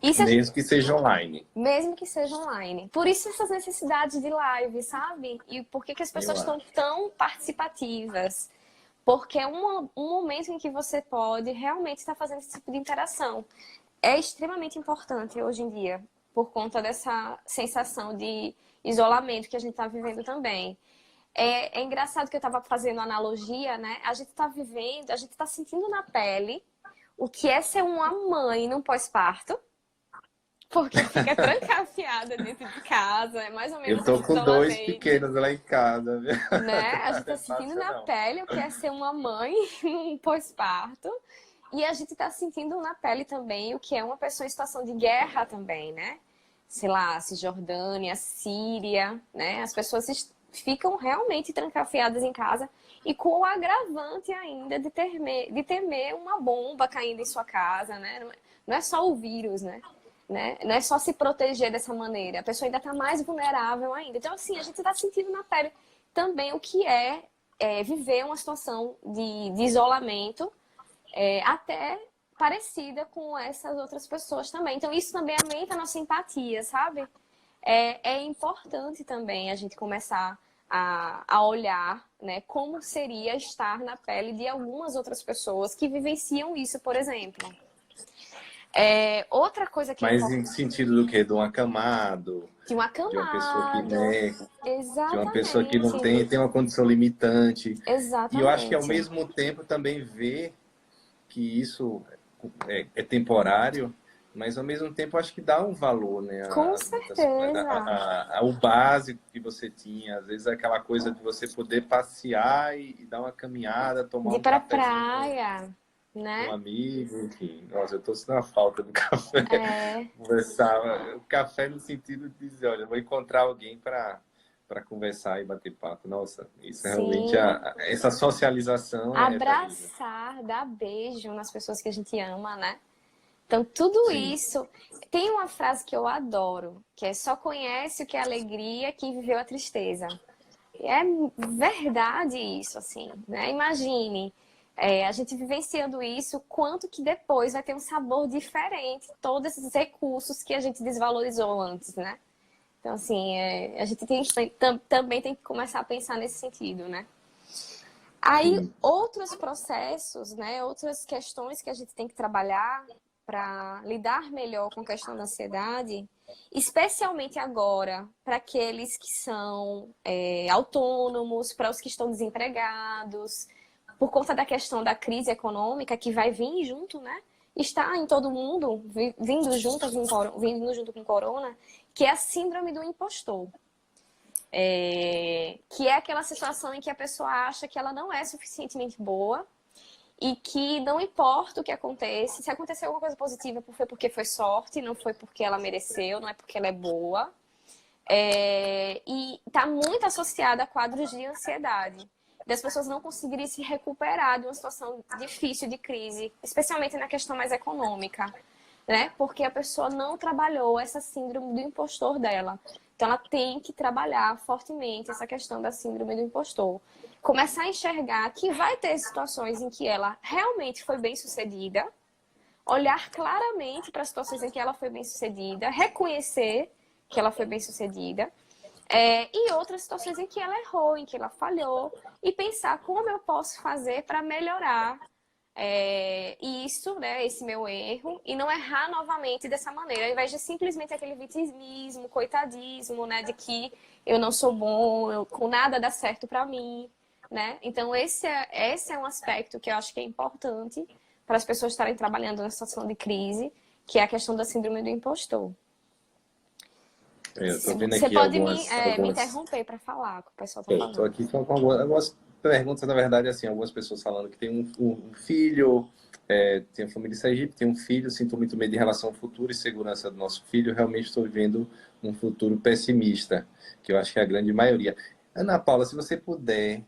Mesmo que seja online. Mesmo que seja online. Por isso essas necessidades de live, sabe? E por que as pessoas estão tão participativas? Porque é um momento em que você pode realmente estar fazendo esse tipo de interação. É extremamente importante hoje em dia, por conta dessa sensação de isolamento que a gente está vivendo também. É engraçado que eu estava fazendo analogia, né? A gente está vivendo, a gente está sentindo na pele o que é ser uma mãe num pós-parto. Porque fica trancafiada dentro de casa, é mais ou menos... Eu tô com 2 pequenos lá em casa, viu? Né? A gente tá sentindo na pele o que é ser uma mãe num pós-parto. E a gente tá sentindo na pele também o que é uma pessoa em situação de guerra também, né? Sei lá, Cisjordânia, Síria, né? As pessoas ficam realmente trancafiadas em casa e com o agravante ainda de temer uma bomba caindo em sua casa, né? Não é só o vírus, né? Não é só se proteger dessa maneira. A pessoa ainda está mais vulnerável ainda. Então, assim, a gente está sentindo na pele também o que é viver uma situação de isolamento até parecida com essas outras pessoas também. Então, isso também aumenta a nossa empatia, sabe? É importante também a gente começar a olhar, né, como seria estar na pele de algumas outras pessoas que vivenciam isso, por exemplo. Outra coisa que é Mas importante. em sentido do quê? De um acamado, De um de uma pessoa que, acamado. né, de uma pessoa que não Exatamente. tem uma condição limitante. E eu acho que ao Exatamente. mesmo tempo também ver que isso é temporário, mas ao mesmo tempo acho que dá um valor, né? Com certeza. O básico que você tinha, às vezes aquela coisa de você poder passear e dar uma caminhada, tomar De ir um pra cafezinho praia, com um né? amigo, enfim. Nossa, eu tô sentindo a falta do café. É, Conversar, o café no sentido de dizer, olha, eu vou encontrar alguém para conversar e bater papo. Nossa, isso é realmente sim. essa socialização é terrível. Abraçar, dar beijo nas pessoas que a gente ama, né? Então, tudo Sim. isso. Tem uma frase que eu adoro, que é: só conhece o que é alegria quem viveu a tristeza. E é verdade isso, assim, né? Imagine, a gente vivenciando isso, quanto que depois vai ter um sabor diferente, todos esses recursos que a gente desvalorizou antes, né? Então, assim, a gente também tem que começar a pensar nesse sentido, né? Aí, Sim. outros processos, né, outras questões que a gente tem que trabalhar para lidar melhor com a questão da ansiedade, especialmente agora, para aqueles que são autônomos, para os que estão desempregados, por conta da questão da crise econômica que vai vir junto, né? Está em todo mundo, vindo junto com o corona, que é a síndrome do impostor. Que é aquela situação em que a pessoa acha que ela não é suficientemente boa e que não importa o que aconteça, se aconteceu alguma coisa positiva foi porque foi sorte, não foi porque ela mereceu, não é porque ela é boa. E está muito associada a quadros de ansiedade, das pessoas não conseguirem se recuperar de uma situação difícil de crise, especialmente na questão mais econômica, né? Porque a pessoa não trabalhou essa síndrome do impostor dela. Então, ela tem que trabalhar fortemente essa questão da síndrome do impostor. Começar a enxergar que vai ter situações em que ela realmente foi bem-sucedida, olhar claramente para as situações em que ela foi bem-sucedida, reconhecer que ela foi bem-sucedida, e outras situações em que ela errou, em que ela falhou, e pensar como eu posso fazer para melhorar isso, né, esse meu erro, e não errar novamente dessa maneira, ao invés de simplesmente aquele vitimismo, coitadismo, né, de que eu não sou bom, com nada dá certo para mim, né? Então esse é um aspecto que eu acho que é importante para as pessoas estarem trabalhando na situação de crise, que é a questão da síndrome do impostor. Eu estou vendo Você aqui pode me algumas. interromper para falar o que o pessoal está Estou falando. aqui com algumas perguntas, na verdade, assim, algumas pessoas falando que tem um filho, tem a família de Sergipe, tem um filho, sinto muito medo em relação ao futuro e segurança do nosso filho. Realmente estou vivendo um futuro pessimista, que eu acho que é a grande maioria. Ana Paula, se você puder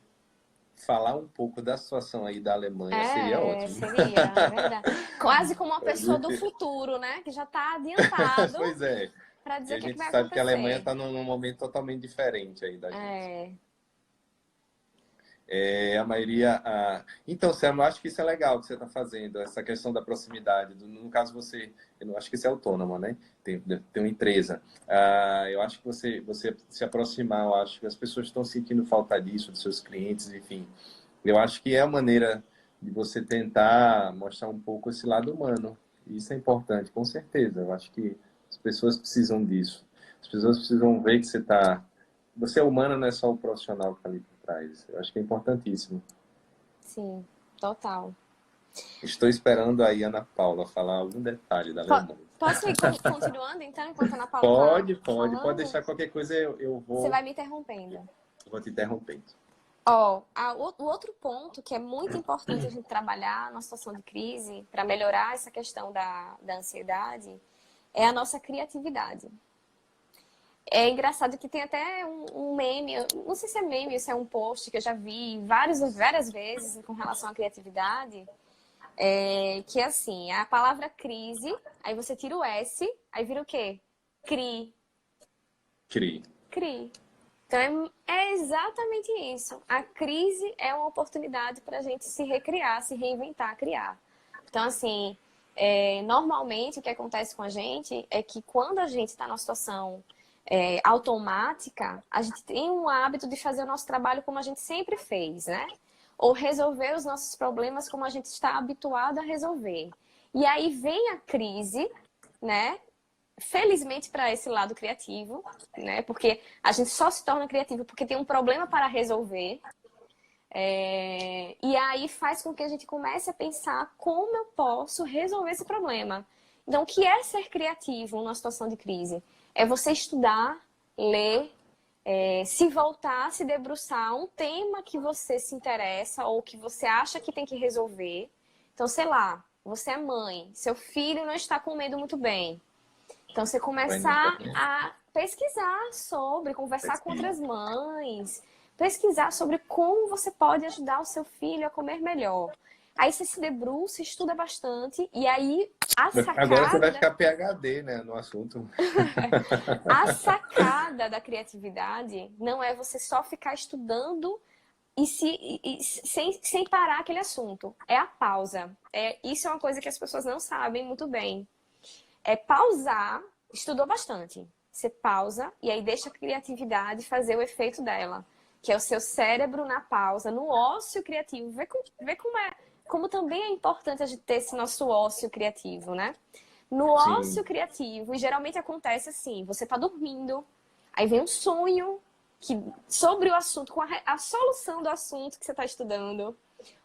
falar um pouco da situação aí da Alemanha, seria ótimo. Seria, é verdade. Quase como uma pessoa do futuro, né? Que já está adiantado Pois é, para que dizer a o que gente vai sabe que a Alemanha acontecer. está num momento totalmente diferente aí da gente. É, A maioria. Então, Sam, eu acho que isso é legal que você está fazendo, essa questão da proximidade. No caso, você. Eu não acho que você é autônomo, né? Tem uma empresa. Eu acho que você se aproximar, eu acho que as pessoas estão sentindo falta disso, dos seus clientes, enfim. Eu acho que é a maneira de você tentar mostrar um pouco esse lado humano. Isso é importante, com certeza. Eu acho que as pessoas precisam disso. As pessoas precisam ver que você está. Você é humano, não é só o profissional que está ali por trás. Eu acho que é importantíssimo. sim, total. Estou esperando aí a Ana Paula falar algum detalhe da Alemanha. Posso ir continuando, então, enquanto a Ana Paula está Pode falando? deixar qualquer coisa, eu Você vou, vai me interrompendo. vou te interrompendo. O outro ponto que é muito importante a gente trabalhar na situação de crise, para melhorar essa questão da ansiedade, é a nossa criatividade. É engraçado que tem até um meme, não sei se é meme ou se é um post que eu já vi várias vezes com relação à criatividade, que é assim, a palavra crise, aí você tira o S, aí vira o quê? Cri. Cri. Cri. Então é exatamente isso. A crise é uma oportunidade para a gente se recriar, se reinventar, criar. Então, assim, normalmente o que acontece com a gente é que quando a gente está numa situação automática, a gente tem um hábito de fazer o nosso trabalho como a gente sempre fez, né? Ou resolver os nossos problemas como a gente está habituado a resolver. E aí vem a crise, né? Felizmente para esse lado criativo, né? Porque a gente só se torna criativo porque tem um problema para resolver. E aí faz com que a gente comece a pensar como eu posso resolver esse problema. Então, o que é ser criativo numa situação de crise? É você estudar, ler, se voltar, se debruçar a um tema que você se interessa ou que você acha que tem que resolver. Então, sei lá, você é mãe, seu filho não está comendo muito bem. Então, você começar a pesquisar sobre, conversar com outras mães, pesquisar sobre como você pode ajudar o seu filho a comer melhor. Aí você se debruça, estuda bastante, e aí a Agora você vai sacada, ficar PhD, né, no assunto. a sacada da criatividade não é você só ficar estudando sem parar aquele assunto. É a pausa. Isso é uma coisa que as pessoas não sabem muito bem. É pausar, estudou bastante. Você pausa e aí deixa a criatividade fazer o efeito dela, que é o seu cérebro na pausa, no ócio criativo. Vê como também é importante a gente ter esse nosso ócio criativo, né? No Sim. ócio criativo, e geralmente acontece assim, você tá dormindo, aí vem um sonho sobre o assunto, com a solução do assunto que você está estudando.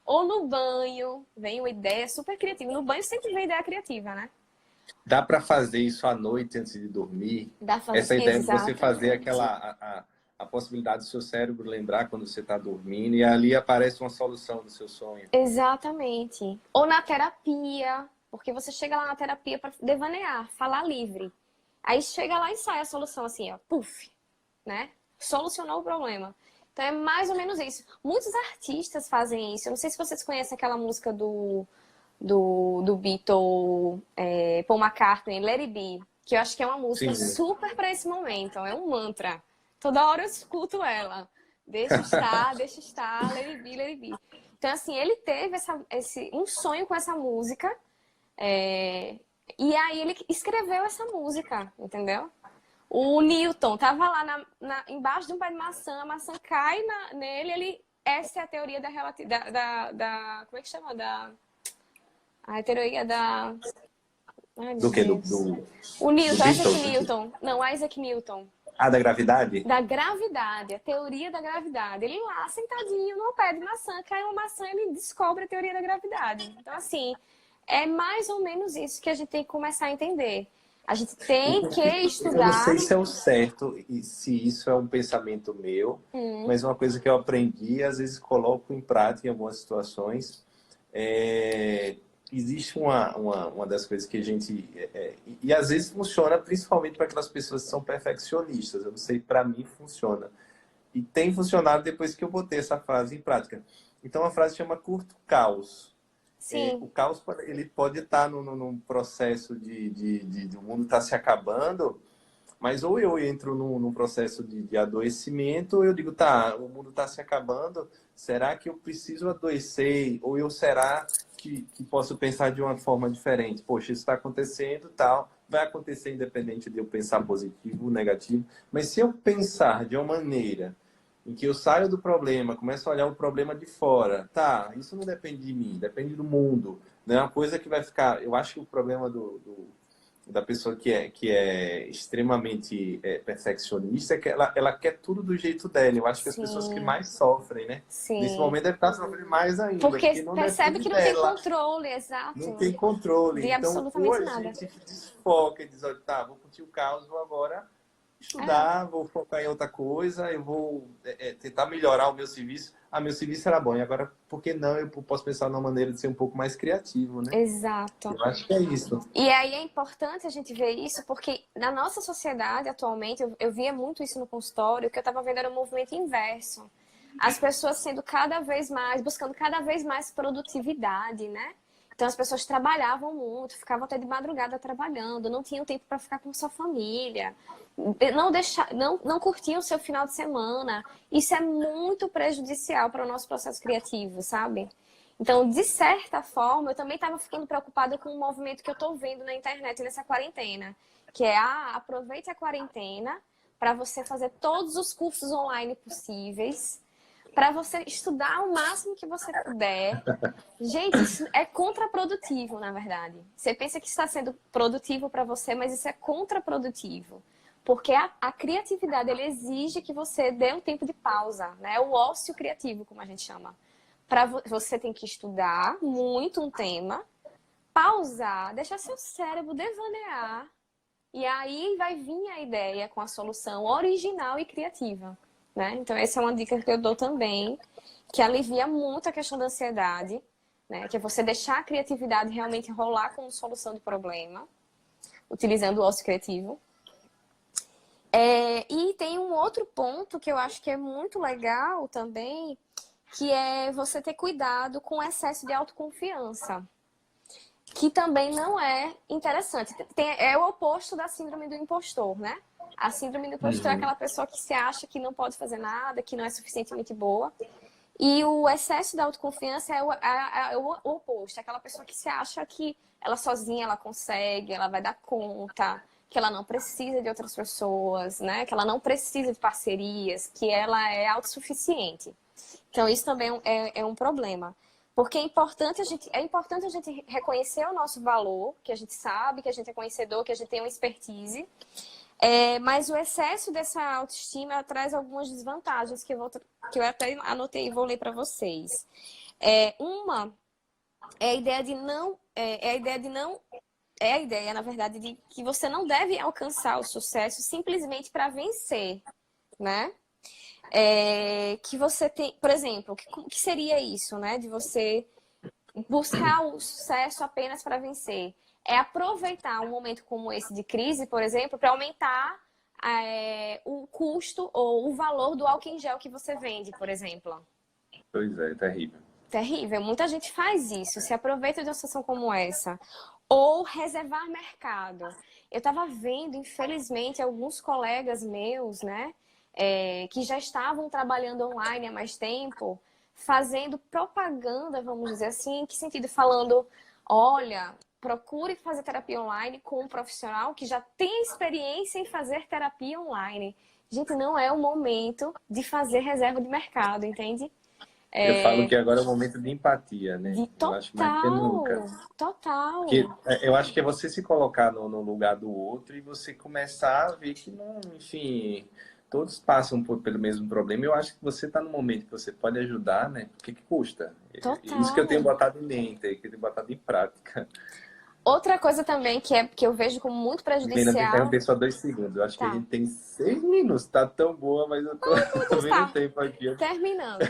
Ou no banho, vem uma ideia super criativa. No banho sempre vem ideia criativa, né? Dá para fazer isso à noite antes de dormir? Essa ideia de você fazer Exatamente. a possibilidade do seu cérebro lembrar quando você está dormindo e ali aparece uma solução do seu sonho. Exatamente. Ou na terapia, porque você chega lá na terapia para devanear, falar livre. Aí chega lá e sai a solução assim, ó, puf, né? Solucionou o problema. Então é mais ou menos isso. Muitos artistas fazem isso. Eu não sei se vocês conhecem aquela música do Beatle, Paul McCartney, Let It Be, que eu acho que é uma música Sim. super para esse momento. É um mantra. Toda hora eu escuto ela. Deixa estar, let it be, let it be. Então, assim, ele teve um sonho com essa música, e aí ele escreveu essa música, entendeu? O Newton tava lá embaixo de um pé de maçã, a maçã cai nele, essa é a teoria da relatividade, como é que chama? A teoria da... Ai, meu Do que? Deus. O Do Newton, Isaac Beatles? Newton. Não, Isaac Newton. Ah, da gravidade? Da gravidade, a teoria da gravidade. Ele lá, sentadinho no pé de maçã, cai uma maçã e ele descobre a teoria da gravidade. Então, assim, é mais ou menos isso que a gente tem que começar a entender. A gente tem que Eu não estudar... sei se é o certo e se isso é um pensamento meu, mas uma coisa que eu aprendi e às vezes coloco em prática em algumas situações. Existe uma das coisas que a gente... e às vezes funciona principalmente para aquelas pessoas que são perfeccionistas. Eu não sei, para mim funciona. E tem funcionado depois que eu botei essa frase em prática. Então a frase chama curto caos. Sim, O caos ele pode estar num processo de o mundo estar se acabando, mas ou eu entro num processo de adoecimento, ou eu digo, tá, o mundo está se acabando, será que eu preciso adoecer? Ou eu será que posso pensar de uma forma diferente? Poxa, isso está acontecendo, tal, vai acontecer independente de eu pensar positivo ou negativo, mas se eu pensar de uma maneira em que eu saio do problema, começo a olhar o problema de fora, tá, isso não depende de mim, depende do mundo, não é uma coisa que vai ficar... Eu acho que o problema da pessoa que é extremamente perfeccionista é que ela quer tudo do jeito dela. Eu acho que as pessoas que sim, mais sofrem, né? Nesse sim. momento deve estar sofrendo mais ainda, Porque porque não percebe depende que não tem dela, controle, não exato, tem controle. de Então, ou absolutamente a nada. gente desfoca e diz, olha, tá, vou curtir o caos, vou agora É. estudar, vou focar em outra coisa, eu vou tentar melhorar o meu serviço. Ah, meu serviço era bom, e agora, por que não eu posso pensar numa maneira de ser um pouco mais criativo, né? Exato. Eu acho que é isso. E aí é importante a gente ver isso, porque na nossa sociedade atualmente, eu via muito isso no consultório, o que eu estava vendo era um movimento inverso. As pessoas sendo cada vez mais, buscando cada vez mais produtividade, né? Então as pessoas trabalhavam muito, ficavam até de madrugada trabalhando, não tinham tempo para ficar com sua família, não curtiam o seu final de semana. Isso é muito prejudicial para o nosso processo criativo, sabe? Então, de certa forma, eu também estava ficando preocupada com o movimento que eu estou vendo na internet nessa quarentena, que é, aproveite a quarentena para você fazer todos os cursos online possíveis, para você estudar o máximo que você puder. Gente, isso é contraprodutivo, na verdade. Você pensa que está sendo produtivo para você, mas isso é contraprodutivo. Porque a criatividade, ele exige que você dê um tempo de pausa, né? O ócio criativo, como a gente chama. Você tem que estudar muito um tema, pausar, deixar seu cérebro devanear, e aí vai vir a ideia com a solução original e criativa, né? Então, essa é uma dica que eu dou também, que alivia muito a questão da ansiedade, né? Que é você deixar a criatividade realmente rolar como solução de problema, utilizando o ócio criativo. E tem um outro ponto que eu acho que é muito legal também, que é você ter cuidado com o excesso de autoconfiança, que também não é interessante. É o oposto da síndrome do impostor, né? A síndrome do impostor é aquela pessoa que se acha que não pode fazer nada, que não é suficientemente boa. E o excesso da autoconfiança é o oposto, é aquela pessoa que se acha que ela sozinha ela consegue, ela vai dar conta, que ela não precisa de outras pessoas, né? Que ela não precisa de parcerias, que ela é autossuficiente. Então, isso também é um problema. Porque é importante a gente reconhecer o nosso valor, que a gente sabe, que a gente é conhecedor, que a gente tem uma expertise. Mas o excesso dessa autoestima traz algumas desvantagens que eu até anotei e vou ler para vocês. Uma é a ideia de não... É a ideia, na verdade, de que você não deve alcançar o sucesso simplesmente para vencer, né? Que você tem, por exemplo, que seria isso, né? De você buscar o sucesso apenas para vencer. É aproveitar um momento como esse de crise, por exemplo, para aumentar o custo ou o valor do álcool em gel que você vende, por exemplo. Pois é, terrível. Terrível. Muita gente faz isso, se aproveita de uma situação como essa. Ou reservar mercado. Eu estava vendo, infelizmente, alguns colegas meus, né, que já estavam trabalhando online há mais tempo, fazendo propaganda, vamos dizer assim, em que sentido? Falando, olha, procure fazer terapia online com um profissional que já tem experiência em fazer terapia online. Gente, não é o momento de fazer reserva de mercado, entende? Eu falo que agora é o momento de empatia, né? De Eu acho mais do que nunca. Porque total. eu acho que é você se colocar no lugar do outro e você começar a ver que, não, enfim, todos passam pelo mesmo problema. Eu acho que você está no momento que você pode ajudar, né? O que custa? Isso que eu tenho Total. botado em mente, que eu tenho botado em prática. Outra coisa também que eu vejo como muito Menina, te prejudicial. interromper só 2 segundos. Eu acho que a Tá. gente tem 6 minutos. Tá tão boa, mas eu tô vendo o Tá. tempo aqui. Terminando.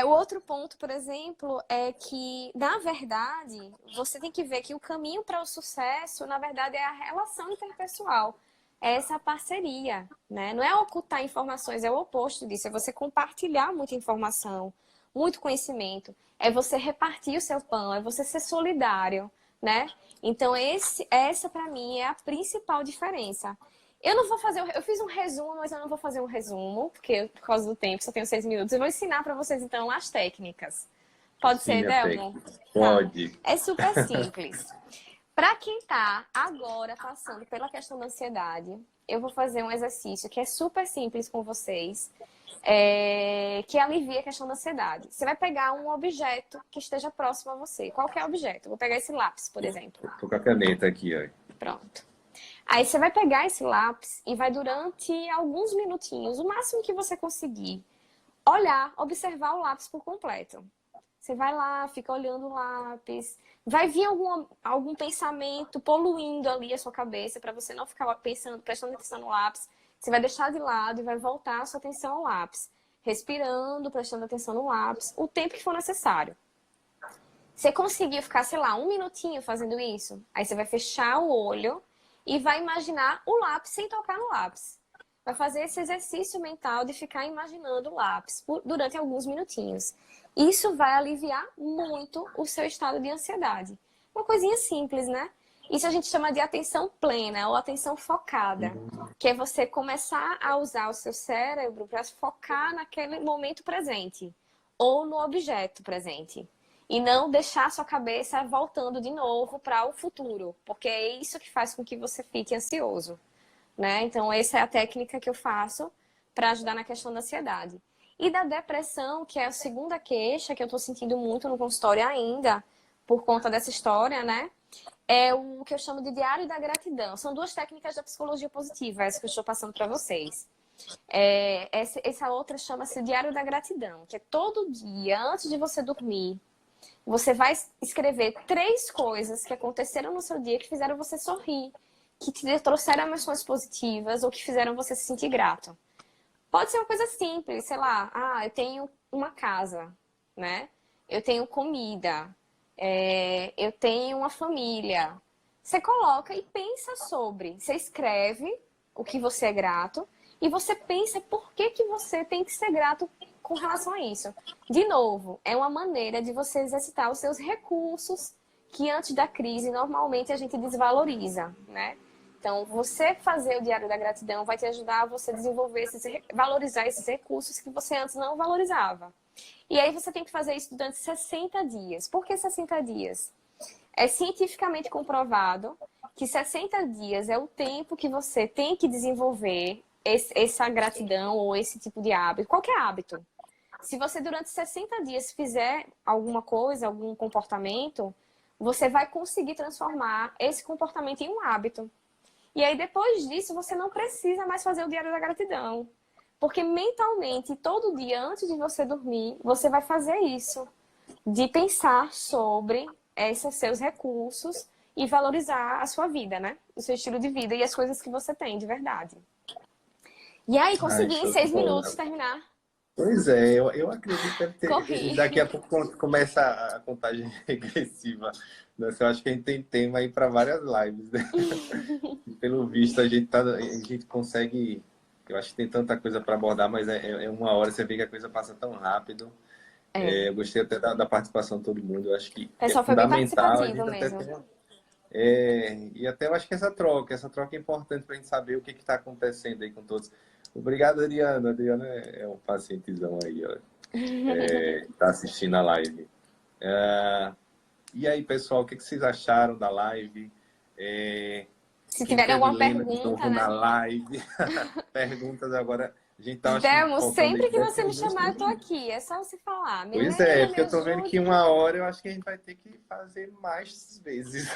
O outro ponto, por exemplo, é que, na verdade, você tem que ver que o caminho para o sucesso, na verdade, é a relação interpessoal. É essa parceria, né? Não é ocultar informações, é o oposto disso. É você compartilhar muita informação, muito conhecimento. É você repartir o seu pão, é você ser solidário, né? Então, essa para mim é a principal diferença. Eu não vou fazer, eu fiz um resumo, mas eu não vou fazer um resumo, porque por causa do tempo, só tenho 6 minutos. Eu vou ensinar para vocês, então, as técnicas. Pode ser, Sim, a Delmo? técnica. Tá. Pode. É super simples. Para quem tá agora passando pela questão da ansiedade, eu vou fazer um exercício que é super simples com vocês, que alivia a questão da ansiedade. Você vai pegar um objeto que esteja próximo a você. Qualquer objeto. Eu vou pegar esse lápis, por exemplo. Tô com a caneta aqui, ó. Pronto. Aí você vai pegar esse lápis e vai durante alguns minutinhos, o máximo que você conseguir, olhar, observar o lápis por completo. Você vai lá, fica olhando o lápis, vai vir algum pensamento poluindo ali a sua cabeça para você não ficar pensando, prestando atenção no lápis. Você vai deixar de lado e vai voltar a sua atenção ao lápis, respirando, prestando atenção no lápis, o tempo que for necessário. Você conseguiu ficar, sei lá, 1 minutinho fazendo isso? Aí você vai fechar o olho e vai imaginar o lápis sem tocar no lápis. Vai fazer esse exercício mental de ficar imaginando o lápis durante alguns minutinhos. Isso vai aliviar muito o seu estado de ansiedade. Uma coisinha simples, né? Isso a gente chama de atenção plena ou atenção focada, que é você começar a usar o seu cérebro para focar naquele momento presente ou no objeto presente. E não deixar a sua cabeça voltando de novo para o futuro, porque é isso que faz com que você fique ansioso, né? Então, essa é a técnica que eu faço para ajudar na questão da ansiedade. E da depressão, que é a segunda queixa que eu tô sentindo muito no consultório ainda, por conta dessa história, né? É o que eu chamo de diário da gratidão. São duas técnicas da psicologia positiva, essa que eu estou passando para vocês. Essa outra chama-se diário da gratidão, que é todo dia, antes de você dormir, você vai escrever 3 coisas que aconteceram no seu dia que fizeram você sorrir, que te trouxeram emoções positivas ou que fizeram você se sentir grato. Pode ser uma coisa simples, sei lá, eu tenho uma casa, né? Eu tenho comida, eu tenho uma família. Você coloca e pensa sobre. Você escreve o que você é grato e você pensa por que você tem que ser grato com relação a isso. De novo, é uma maneira de você exercitar os seus recursos que antes da crise normalmente a gente desvaloriza, né? Então, você fazer o Diário da Gratidão vai te ajudar a você valorizar esses recursos que você antes não valorizava. E aí você tem que fazer isso durante 60 dias. Por que 60 dias? É cientificamente comprovado que 60 dias é o tempo que você tem que desenvolver essa gratidão ou esse tipo de hábito, qualquer hábito. Se você durante 60 dias fizer alguma coisa, algum comportamento, você vai conseguir transformar esse comportamento em um hábito. E aí depois disso você não precisa mais fazer o Diário da Gratidão. Porque mentalmente, todo dia antes de você dormir, você vai fazer isso. De pensar sobre esses seus recursos e valorizar a sua vida, né? O seu estilo de vida e as coisas que você tem de verdade. E aí, consegui em 6 minutos terminar. Pois é, eu acredito que deve ter. Corri. Daqui a pouco começa a contagem regressiva. Nossa, eu acho que a gente tem tema aí para várias lives, né? Pelo visto, a gente consegue. Eu acho que tem tanta coisa para abordar, mas é uma hora, você vê que a coisa passa tão rápido. Eu gostei até da participação de todo mundo. Eu acho que O pessoal é foi bem fundamental. participativo mesmo. E até eu acho que essa troca é importante para a gente saber o que está acontecendo aí com todos. Obrigado, Adriana. Adriana é um pacientezão aí, ó. Tá assistindo a live. E aí, pessoal, o que vocês acharam da live? Se tiverem alguma pergunta, de novo, né? na live. Perguntas agora. A gente tá Demo, sempre que você me chamar, eu tô aqui. É só você falar. Pois é, porque eu tô vendo que 1 hora eu acho que a gente vai ter que fazer mais vezes.